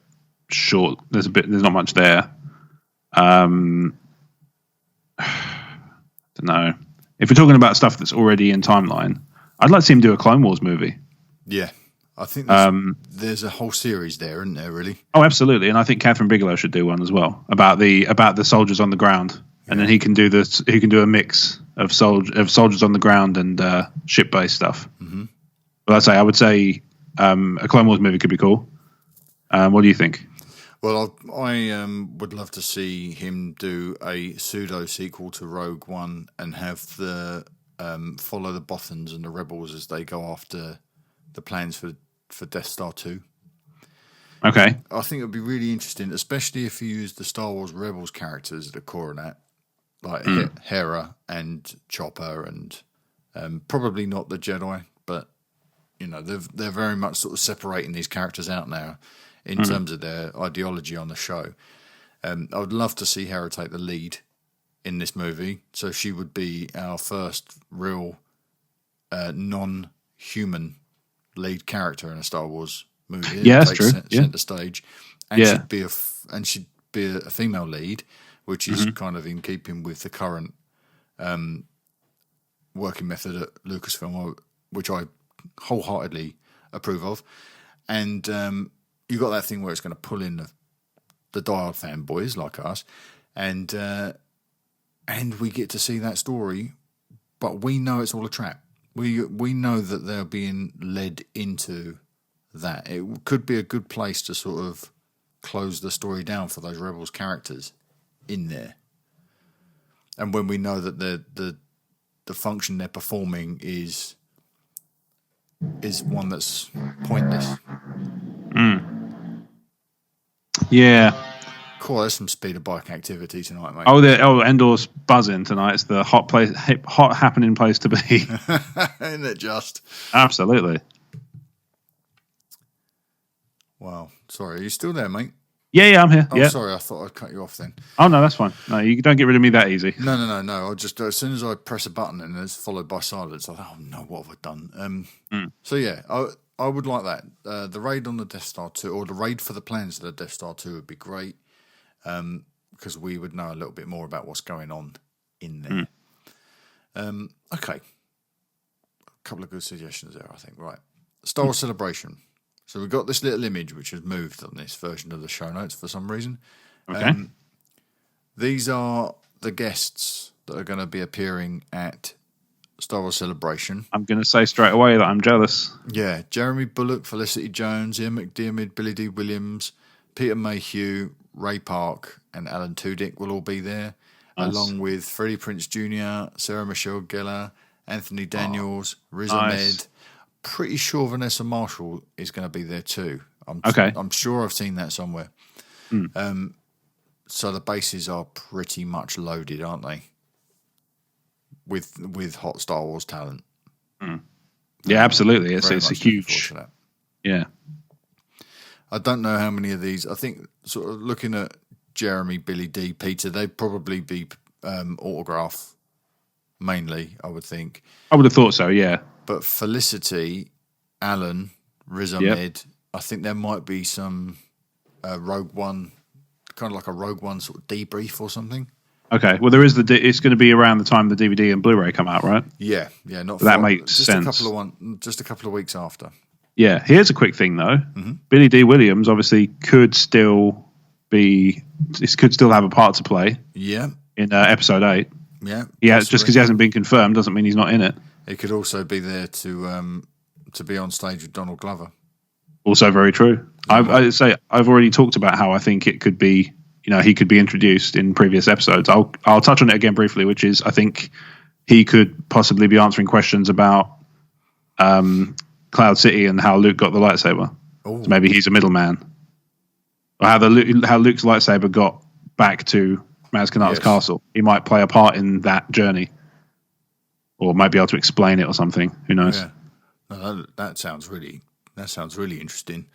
short. There's not much there. I don't know. If we're talking about stuff that's already in timeline, I'd like to see him do a Clone Wars movie. Yeah, I think there's a whole series there, isn't there? Really? Oh, absolutely. And I think Catherine Bigelow should do one as well about the soldiers on the ground, and then he can do this. He can do a mix of soldiers on the ground and ship based stuff. But I would say a Clone Wars movie could be cool. What do you think? Well, I would love to see him do a pseudo sequel to Rogue One and have the follow the Bothans and the Rebels as they go after the plans for Death Star 2. Okay. I think it would be really interesting, especially if you use the Star Wars Rebels characters at the core of that, like Hera and Chopper, and probably not the Jedi, but you know they're very much sort of separating these characters out now in terms of their ideology on the show. I would love to see Hera take the lead in this movie, so she would be our first real non-human lead character in a Star Wars movie. Yeah, that's true. Center stage, and she'd be a female lead, which is kind of in keeping with the current working method at Lucasfilm, which I wholeheartedly approve of. And you got that thing where it's going to pull in the diehard fanboys like us, and we get to see that story, but we know it's all a trap. We know that they're being led into that. It could be a good place to sort of close the story down for those Rebels characters in there. And when we know that the function they're performing is one that's pointless. Yeah. Cool, there's some speeder bike activity tonight, mate. Endor's buzzing tonight. It's the hot happening place to be. Isn't it just? Absolutely. Wow. Sorry, are you still there, mate? Yeah, I'm here. Oh, yeah. Sorry, I thought I'd cut you off then. Oh, no, that's fine. No, you don't get rid of me that easy. No. I'll just, as soon as I press a button and it's followed by silence, I thought, oh no, what have I done? So yeah, I would like that. The raid on the Death Star 2, or the raid for the plans of the Death Star 2 would be great, because we would know a little bit more about what's going on in there. Okay. A couple of good suggestions there, I think. Right. Star Wars Celebration. So we've got this little image which has moved on this version of the show notes for some reason. Okay. These are the guests that are going to be appearing at Star Wars Celebration. I'm going to say straight away that I'm jealous. Yeah. Jeremy Bulloch, Felicity Jones, Ian McDiarmid, Billy D. Williams, Peter Mayhew, Ray Park, and Alan Tudyk will all be there, along with Freddie Prinze Jr., Sarah Michelle Gellar, Anthony Daniels, Riz Ahmed. Pretty sure Vanessa Marshall is going to be there too. I'm sure I've seen that somewhere. So the bases are pretty much loaded, aren't they? Yeah, So, yeah, I would like that. The raid on the Death Star 2 would be great, because we would know a little bit more about what's going on in there. And when we know that the function they're performing is one that's pointless. with hot Star Wars talent. Yeah, absolutely. It's Very a much looking forward huge. to that. Yeah. I don't know how many of these. I think sort of looking at Jeremy, Billy D, Peter, they'd probably be autograph mainly, I would think. I would have thought so. Yeah. But Felicity, Alan, Riz Yep. Ahmed, I think there might be some Rogue One, kind of like a Rogue One sort of debrief or something. Okay. Well, there is it's going to be around the time the DVD and Blu-ray come out, right? Yeah, not That far, makes just sense. Just a couple of weeks after. Yeah. Here's a quick thing though. Mm-hmm. Billy D. Williams obviously could still have a part to play. Yeah. In episode 8. Yeah. Yeah. Just because he hasn't been confirmed doesn't mean he's not in it. He could also be there to be on stage with Donald Glover. Also very true. I've already talked about how I think it could be, he could be introduced in previous episodes. I'll touch on it again briefly, which is I think he could possibly be answering questions about Cloud City and how Luke got the lightsaber. So maybe he's a middleman. Or how Luke's lightsaber got back to Maz Kanata's castle. He might play a part in that journey. Or might be able to explain it or something. Who knows? Yeah. No, that sounds really interesting.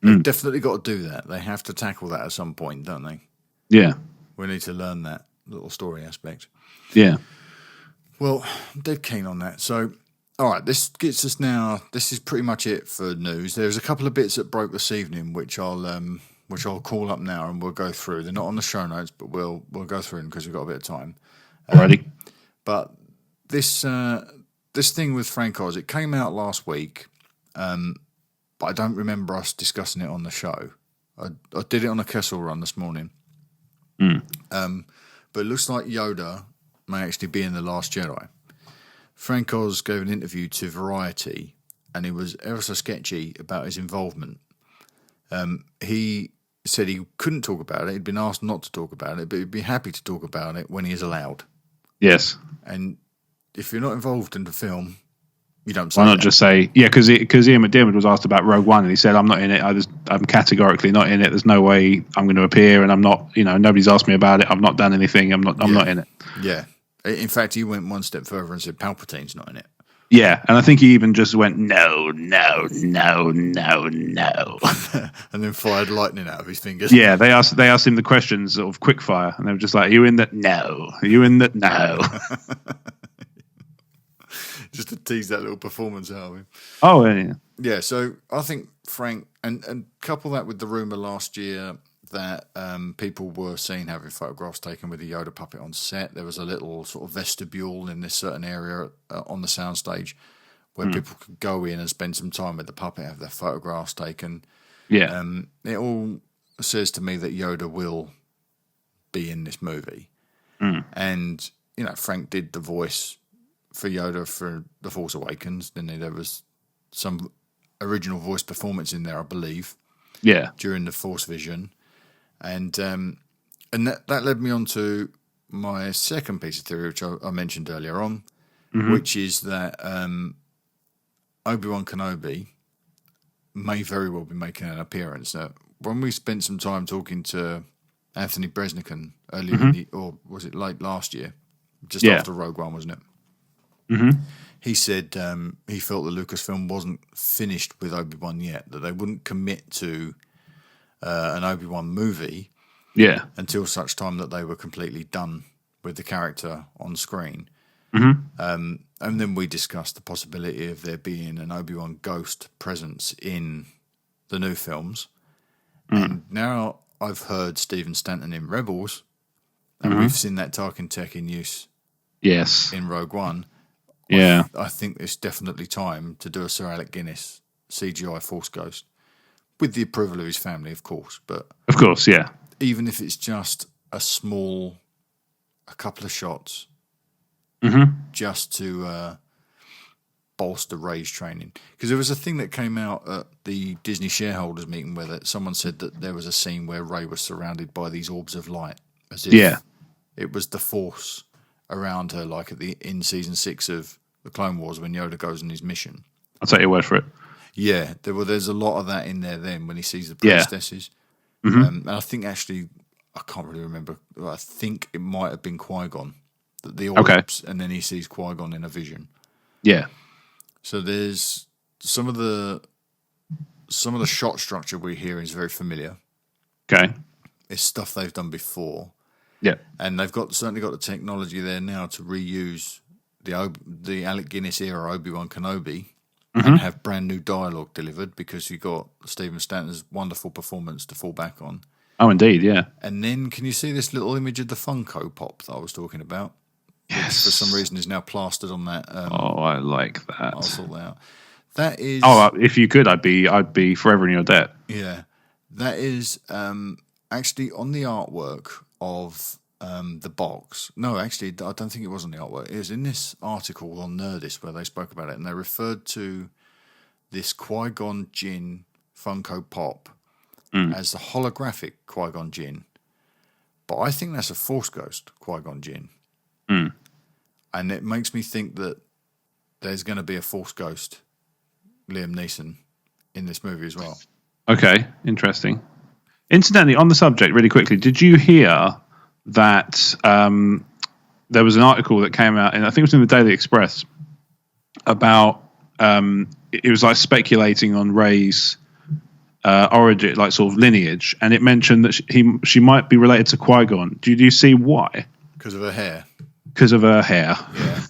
They've definitely got to do that. They have to tackle that at some point, don't they? Yeah. We need to learn that little story aspect. Yeah. Well, I'm dead keen on that. So, all right, this gets us now. This is pretty much it for news. There's a couple of bits that broke this evening, which I'll call up now and we'll go through. They're not on the show notes, but we'll go through them because we've got a bit of time. Alrighty. But this thing with Frank Oz, it came out last week, but I don't remember us discussing it on the show. I did it on a Kessel run this morning. But it looks like Yoda may actually be in The Last Jedi. Frank Oz gave an interview to Variety, and he was ever so sketchy about his involvement. He said he couldn't talk about it. He'd been asked not to talk about it, but he'd be happy to talk about it when he is allowed. Yes. And if you're not involved in the film, you don't say Why not that. just say, yeah, because Ian McDiarmid was asked about Rogue One and he said, I'm not in it. I'm categorically not in it. There's no way I'm going to appear and I'm not, nobody's asked me about it. I've not done anything. I'm not in it. Yeah. In fact, he went one step further and said Palpatine's not in it. Yeah. And I think he even just went, no, no, no, no, no. And then fired lightning out of his fingers. Yeah. They asked him the questions sort of quick fire and they were just like, are you in that? No. Are you in that? No. Just to tease that little performance out of him. Oh, yeah. Yeah, so I think Frank, and couple that with the rumour last year that people were seen having photographs taken with the Yoda puppet on set. There was a little sort of vestibule in this certain area on the soundstage where people could go in and spend some time with the puppet, have their photographs taken. Yeah. It all says to me that Yoda will be in this movie. And, Frank did the voice for Yoda for The Force Awakens. Then there was some original voice performance in there, I believe. Yeah. During the Force Vision. And that led me on to my second piece of theory, which I mentioned earlier on, which is that Obi-Wan Kenobi may very well be making an appearance. When we spent some time talking to Anthony Bresnikan earlier, or was it late last year? Just after Rogue One, wasn't it? He said he felt that Lucasfilm wasn't finished with Obi-Wan yet, that they wouldn't commit to an Obi-Wan movie until such time that they were completely done with the character on screen. And then we discussed the possibility of there being an Obi-Wan ghost presence in the new films. And now I've heard Stephen Stanton in Rebels, and we've seen that Tarkin tech in use in Rogue One. Yeah. I think it's definitely time to do a Sir Alec Guinness CGI Force Ghost with the approval of his family, of course. But of course, yeah. Even if it's just a couple of shots, just to bolster Rey's training. Because there was a thing that came out at the Disney shareholders meeting where someone said that there was a scene where Rey was surrounded by these orbs of light, as if it was the Force around her, like in season 6 of the Clone Wars when Yoda goes on his mission. I'll take your word for it. Yeah, there's a lot of that in there then when he sees the priestesses. And I think actually, I can't really remember, I think it might have been Qui-Gon the Okay. orbs, and then he sees Qui-Gon in a vision. Yeah. So there's some of the shot structure we hear is very familiar. Okay. It's stuff they've done before, Yeah. and they've certainly got the technology there now to reuse the Alec Guinness era Obi-Wan Kenobi and have brand new dialogue delivered, because you got Stephen Stanton's wonderful performance to fall back on. Oh, indeed. Yeah. And then, can you see this little image of the Funko Pop that I was talking about? Yes. Which for some reason is now plastered on that. I like that. I'll sort that out. That is. Oh, if you could, I'd be forever in your debt. Yeah, that is actually on the artwork of the box. No, actually, I don't think it was on the artwork. It was in this article on Nerdist where they spoke about it, and they referred to this Qui-Gon Jinn Funko Pop as the holographic Qui-Gon Jinn. But I think that's a Force Ghost Qui-Gon Jinn. And it makes me think that there's going to be a Force Ghost Liam Neeson in this movie as well. Okay, interesting. Incidentally, on the subject, really quickly, did you hear that there was an article that came out, and I think it was in the Daily Express, about it was like speculating on Rey's origin, like sort of lineage, and it mentioned that she might be related to Qui-Gon. Do you see why? Because of her hair. Because of her hair. Yeah.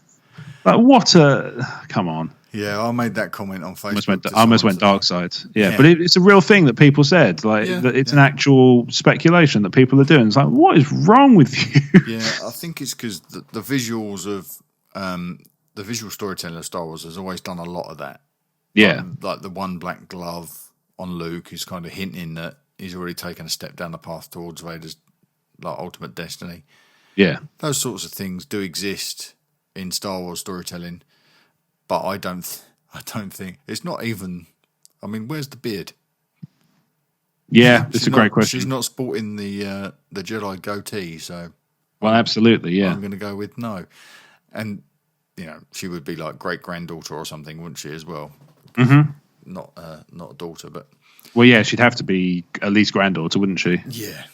Like, what a... Come on. Yeah, I made that comment on Facebook. I almost went dark side. Yeah. But it's a real thing that people said. Like, that it's an actual speculation that people are doing. It's like, what is wrong with you? Yeah, I think it's because the visuals of the visual storytelling of Star Wars has always done a lot of that. Yeah. Like the one black glove on Luke is kind of hinting that he's already taken a step down the path towards Vader's like ultimate destiny. Yeah. Those sorts of things do exist in Star Wars storytelling, but I don't think it's not even. I mean, where's the beard? Yeah, it's a great question. She's not sporting the Jedi goatee, so. Well, absolutely, yeah. I'm going to go with no, and she would be like great granddaughter or something, wouldn't she as well? Mm-hmm. Not a daughter, but. Well, yeah, she'd have to be at least granddaughter, wouldn't she? Yeah.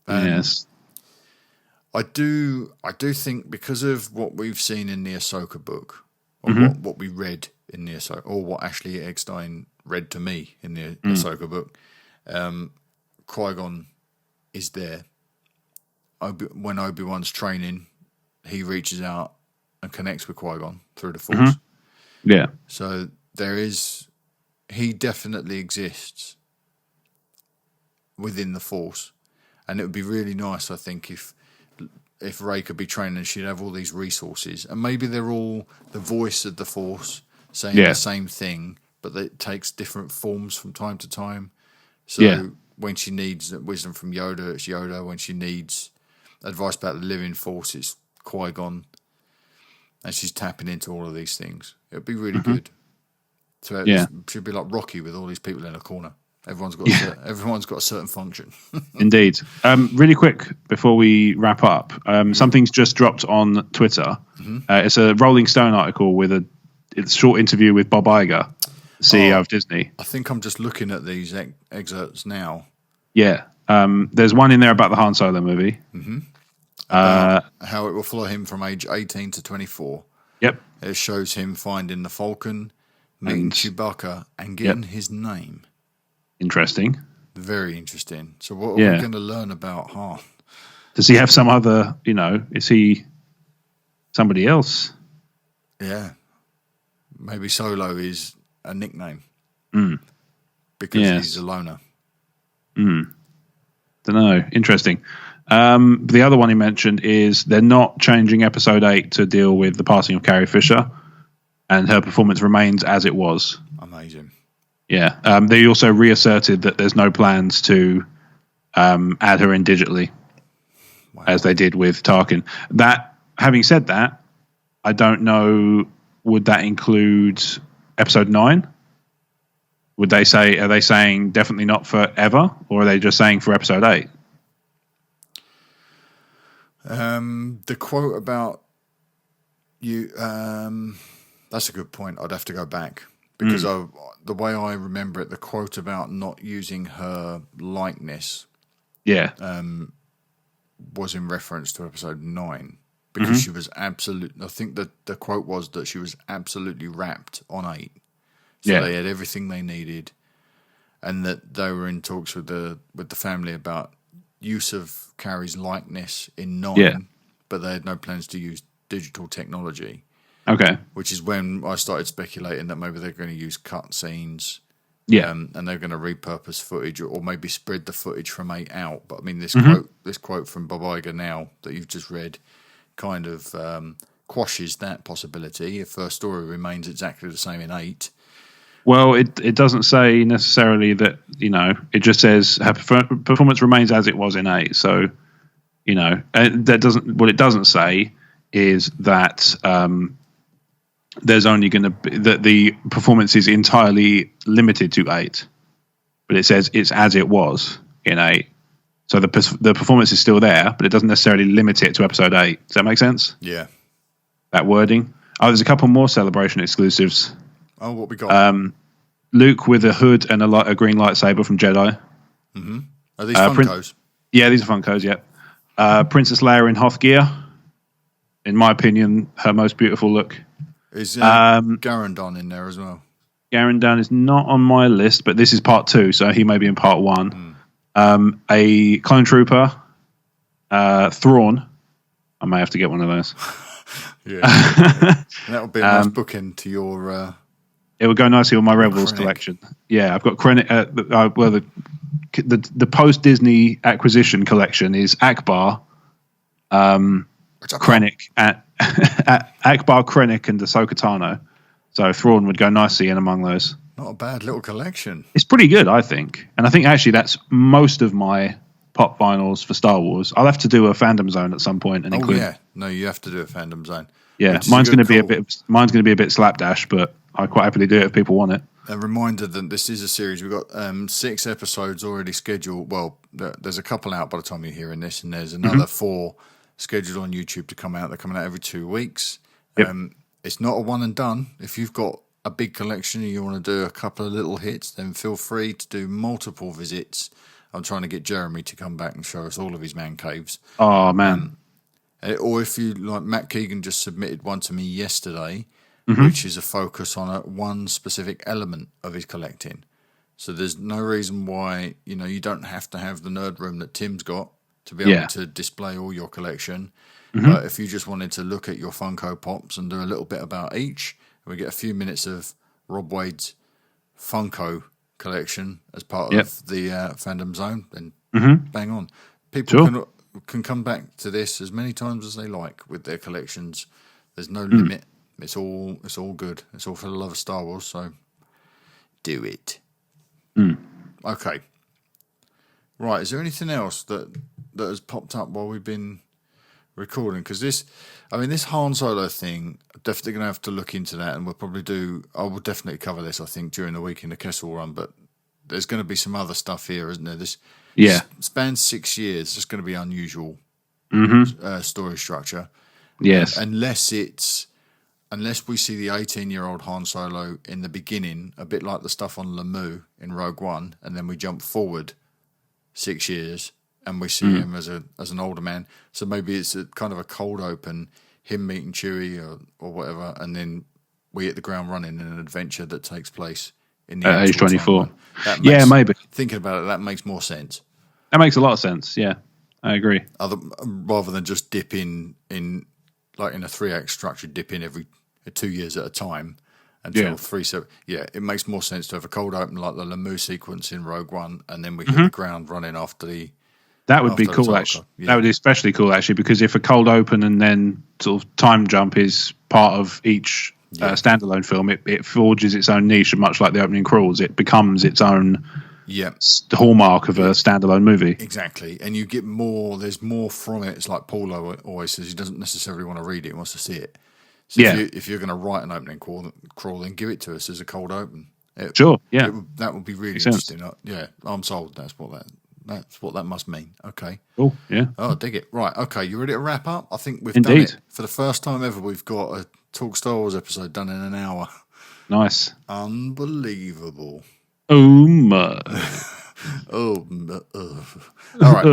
Yes. I do think because of what we've seen in the Ahsoka book, or what we read in the Ahsoka, or what Ashley Eckstein read to me in the Ahsoka book, Qui-Gon is there. When Obi-Wan's training, he reaches out and connects with Qui-Gon through the Force. Yeah. So he definitely exists within the Force, and it would be really nice, I think, if Rey could be trained and she'd have all these resources, and maybe they're all the voice of the Force saying the same thing, but it takes different forms from time to time. So when she needs wisdom from Yoda, it's Yoda. When she needs advice about the living Force, it's Qui-Gon, and she's tapping into all of these things. It would be really good. So it should be like Rocky with all these people in a corner. Everyone's got a certain function. Indeed. Really quick before we wrap up, something's just dropped on Twitter. It's a Rolling Stone article with a short interview with Bob Iger, CEO of Disney. I think I'm just looking at these excerpts now. Yeah. There's one in there about the Han Solo movie. How it will follow him from age 18 to 24. Yep. It shows him finding the Falcon, meeting Chewbacca, and getting his name. Interesting. Very interesting. So what are we going to learn about Han? Does he have some other, is he somebody else? Yeah. Maybe Solo is a nickname. Because he's a loner. Don't know. Interesting. The other one he mentioned is they're not changing Episode 8 to deal with the passing of Carrie Fisher, and her performance remains as it was. Amazing. Yeah. They also reasserted that there's no plans to add her in digitally, as they did with Tarkin. Having said that, I don't know, would that include Episode 9? Are they saying definitely not forever, or are they just saying for Episode 8? The quote about you, that's a good point. I'd have to go back because the way I remember it, the quote about not using her likeness, was in reference to episode 9 because she was I think that the quote was that she was absolutely wrapped on 8. So they had everything they needed, and that they were in talks with the family about use of Carrie's likeness in 9, but they had no plans to use digital technology. Okay. Which is when I started speculating that maybe they're going to use cut scenes. Yeah. And they're going to repurpose footage or maybe spread the footage from 8 out. But I mean, this quote from Bob Iger now that you've just read kind of quashes that possibility if her story remains exactly the same in 8. Well, it doesn't say necessarily that, it just says her performance remains as it was in 8. So, that doesn't, what it doesn't say is that there's only going to be, that the performance is entirely limited to 8. But it says it's as it was in 8. So the performance is still there, but it doesn't necessarily limit it to episode 8. Does that make sense? Yeah. That wording. Oh, there's a couple more Celebration exclusives. Oh, what we got? Luke with a hood and a green lightsaber from Jedi. Mm-hmm. Are these Funkos? Yeah, these are Funkos, yeah. Princess Leia in Hoth gear. In my opinion, her most beautiful look. Is Garandon in there as well? Garandon is not on my list, but this is part 2, so he may be in part 1. A clone trooper, Thrawn. I may have to get one of those. Yeah. That would be a nice bookend to your... it would go nicely with my Rebels collection. Yeah, I've got Krennic. The post-Disney acquisition collection is Akbar, Krennic, Akbar, Krennic, and Ahsoka Tano. So Thrawn would go nicely in among those. Not a bad little collection. It's pretty good, I think. And I think actually that's most of my pop vinyls for Star Wars. I'll have to do a fandom zone at some point and include. Yeah, no, you have to do a fandom zone. Yeah, mine's going to be a bit slapdash, but I quite happily do it if people want it. A reminder that this is a series. We've got 6 episodes already scheduled. Well, there's a couple out by the time you're hearing this, and there's another 4 scheduled on YouTube to come out. They're coming out every 2 weeks. Yep. It's not a one and done. If you've got a big collection and you want to do a couple of little hits, then feel free to do multiple visits. I'm trying to get Jeremy to come back and show us all of his man caves. Oh, man. Or if you like, Matt Keegan just submitted one to me yesterday, which is a focus on one specific element of his collecting. So there's no reason why, you don't have to have the nerd room that Tim's got to be able to display all your collection. But if you just wanted to look at your Funko Pops and do a little bit about each, we get a few minutes of Rob Wade's Funko collection as part of the fandom zone, then bang on. People can come back to this as many times as they like with their collections. There's no limit. It's all good. It's all for the love of Star Wars, so do it. Okay. Right, is there anything else that has popped up while we've been recording? Because this Han Solo thing, definitely going to have to look into that, and I will definitely cover this, I think, during the week in the Kessel Run, but there's going to be some other stuff here, isn't there? This spans 6 years. It's going to be unusual story structure. Yes. Unless we see the 18-year-old Han Solo in the beginning, a bit like the stuff on Lamu in Rogue One, and then we jump forward 6 years and we see him as an older man. So maybe it's a kind of a cold open, him meeting Chewie or whatever, and then we hit the ground running in an adventure that takes place in the age 24. Makes, maybe. Thinking about it, that makes more sense. That makes a lot of sense, yeah. I agree. Rather than just dip in like in a 3-act structure, dip in every 2 years at a time until 3. So it makes more sense to have a cold open like the Lamu sequence in Rogue One, and then we hit the ground running after the. That would be cool, actually. Yeah. That would be especially cool, actually, because if a cold open and then sort of time jump is part of each standalone film, it forges its own niche, much like the opening crawls. It becomes its own hallmark of a standalone movie. Exactly. And you get more, there's more from it. It's like Paul always says, he doesn't necessarily want to read it, he wants to see it. So if you're going to write an opening crawl, then give it to us as a cold open. That would be really interesting. I'm sold. That's what that must mean. Okay. Cool. Yeah. Oh, dig it. Right. Okay. You ready to wrap up? I think we've done it. For the first time ever, we've got a Talk Star Wars episode done in an hour. Nice. Unbelievable. Oh my. All right.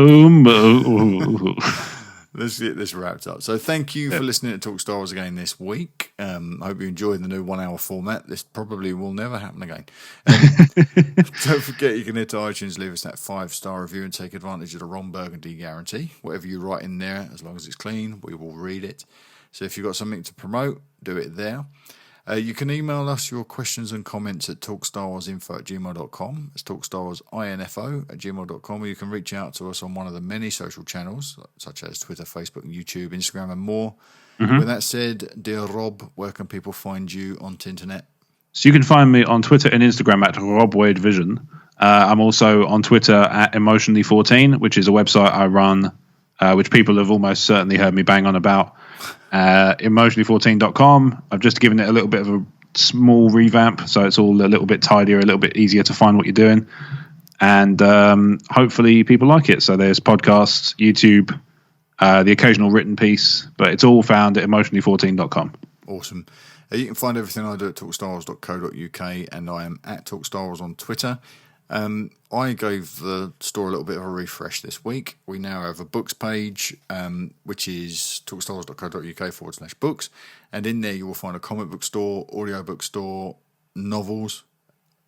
Let's get this wrapped up. So thank you for listening to Talk Star Wars again this week. I hope you enjoyed the new 1 hour format. This probably will never happen again. Don't forget you can head to iTunes, leave us that 5-star review and take advantage of the Ron Burgundy guarantee. Whatever you write in there, as long as it's clean, we will read it. So if you've got something to promote, do it there. You can email us your questions and comments at talkstarwarsinfo@gmail.com. It's talkstarwarsinfo@gmail.com. Or you can reach out to us on one of the many social channels, such as Twitter, Facebook, YouTube, Instagram, and more. With that said, dear Rob, where can people find you on the internet? So you can find me on Twitter and Instagram at Rob Wade Vision. I'm also on Twitter at Emotionally14, which is a website I run, which people have almost certainly heard me bang on about. Emotionally14.com. I've just given it a little bit of a small revamp, so it's all a little bit tidier, a little bit easier to find what you're doing, and hopefully people like it. So there's podcasts, YouTube, the occasional written piece, but it's all found at emotionally14.com. Awesome. You can find everything I do at talkstarwars.co.uk, and I am at talkstarwars on Twitter. I gave the store a little bit of a refresh this week. We now have a books page, which is talkstarwars.co.uk/books. And in there you will find a comic book store, audiobook store, novels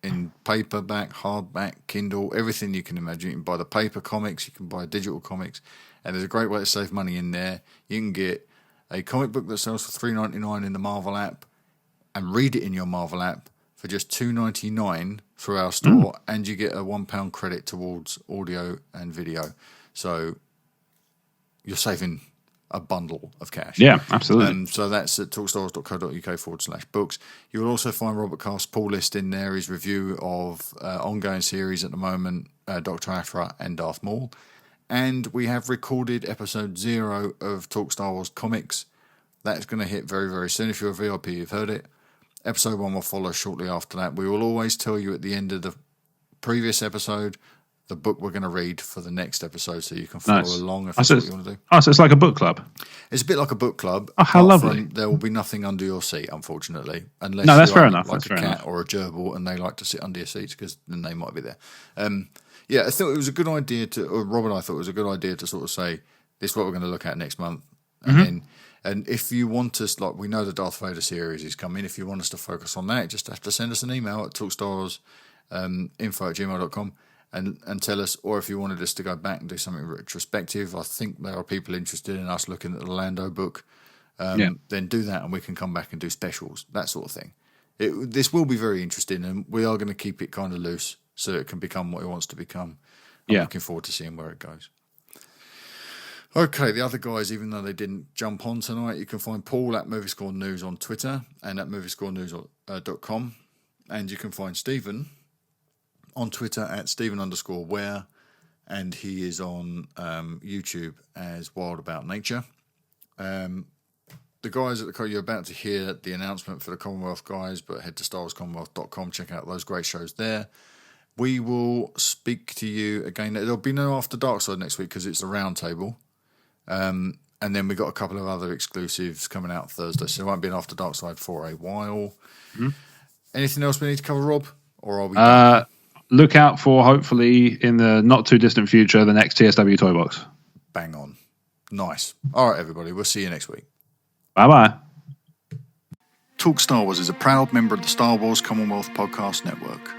in paperback, hardback, Kindle, everything you can imagine. You can buy the paper comics, you can buy digital comics. And there's a great way to save money in there. You can get a comic book that sells for $3.99 in the Marvel app and read it in your Marvel app for just $2.99 through our store, and you get a £1 credit towards audio and video. So you're saving a bundle of cash. Yeah, absolutely. So that's at talkstarwars.co.uk/books. You will also find Robert Cast's pull list in there, his review of ongoing series at the moment, Dr. Aphra and Darth Maul. And we have recorded episode 0 of Talk Star Wars Comics. That's going to hit very, very soon. If you're a VIP, you've heard it. Episode 1 will follow shortly after that. We will always tell you at the end of the previous episode the book we're going to read for the next episode, so you can follow along if that's what you want to do. Oh, so it's like a book club? It's a bit like a book club. Oh, how lovely. There will be nothing under your seat, unfortunately. Unless no, that's you're fair enough. like that's a fair cat enough. or a gerbil and they like to sit under your seats, because then they might be there. Yeah, I thought it was a good idea or Rob and I thought it was a good idea to sort of say, this is what we're going to look at next month. And if you want us, like we know the Darth Vader series is coming, if you want us to focus on that, you just have to send us an email at talkstarwarsinfo@gmail.com and tell us, or if you wanted us to go back and do something retrospective, I think there are people interested in us looking at the Lando book, then do that and we can come back and do specials, that sort of thing. This will be very interesting, and we are going to keep it kind of loose so it can become what it wants to become. I'm looking forward to seeing where it goes. Okay, the other guys, even though they didn't jump on tonight, you can find Paul at Movie Score News on Twitter and at moviescorenews.com. And you can find Stephen on Twitter at Stephen_Ware, and he is on YouTube as Wild About Nature. The guys at you're about to hear the announcement for the Commonwealth guys, but head to StarWarsCommonwealth.com, check out those great shows there. We will speak to you again. There'll be no After Dark Side next week because it's a round table. And then we've got a couple of other exclusives coming out Thursday, so there won't be an After Dark Side for a while. Anything else we need to cover, Rob? Or are we done? Look out for, hopefully, in the not too distant future, the next TSW Toy Box. Bang on. Nice. All right, everybody. We'll see you next week. Bye-bye. Talk Star Wars is a proud member of the Star Wars Commonwealth Podcast Network.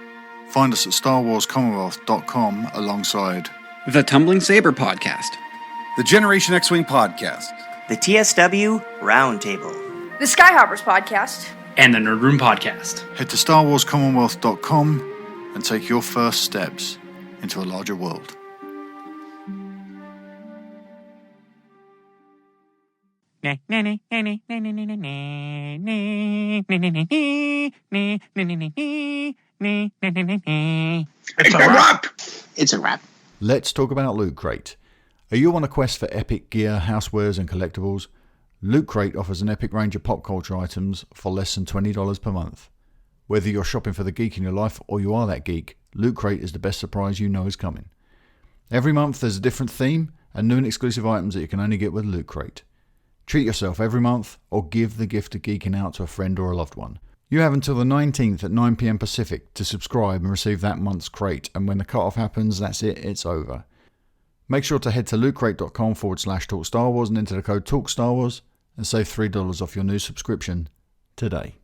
Find us at StarWarsCommonwealth.com alongside The Tumbling Saber Podcast, the Generation X-Wing Podcast, the TSW Roundtable, the Skyhoppers Podcast, and the Nerd Room Podcast. Head to StarWarsCommonwealth.com and take your first steps into a larger world. It's a wrap! It's a wrap. Let's talk about Loot Crate. Are you on a quest for epic gear, housewares and collectibles? Loot Crate offers an epic range of pop culture items for less than $20 per month. Whether you're shopping for the geek in your life or you are that geek, Loot Crate is the best surprise you know is coming. Every month there's a different theme and new and exclusive items that you can only get with Loot Crate. Treat yourself every month or give the gift of geeking out to a friend or a loved one. You have until the 19th at 9 PM Pacific to subscribe and receive that month's crate, and when the cut-off happens, that's it, it's over. Make sure to head to lootcrate.com/TalkStarWars and enter the code TalkStarWars and save $3 off your new subscription today.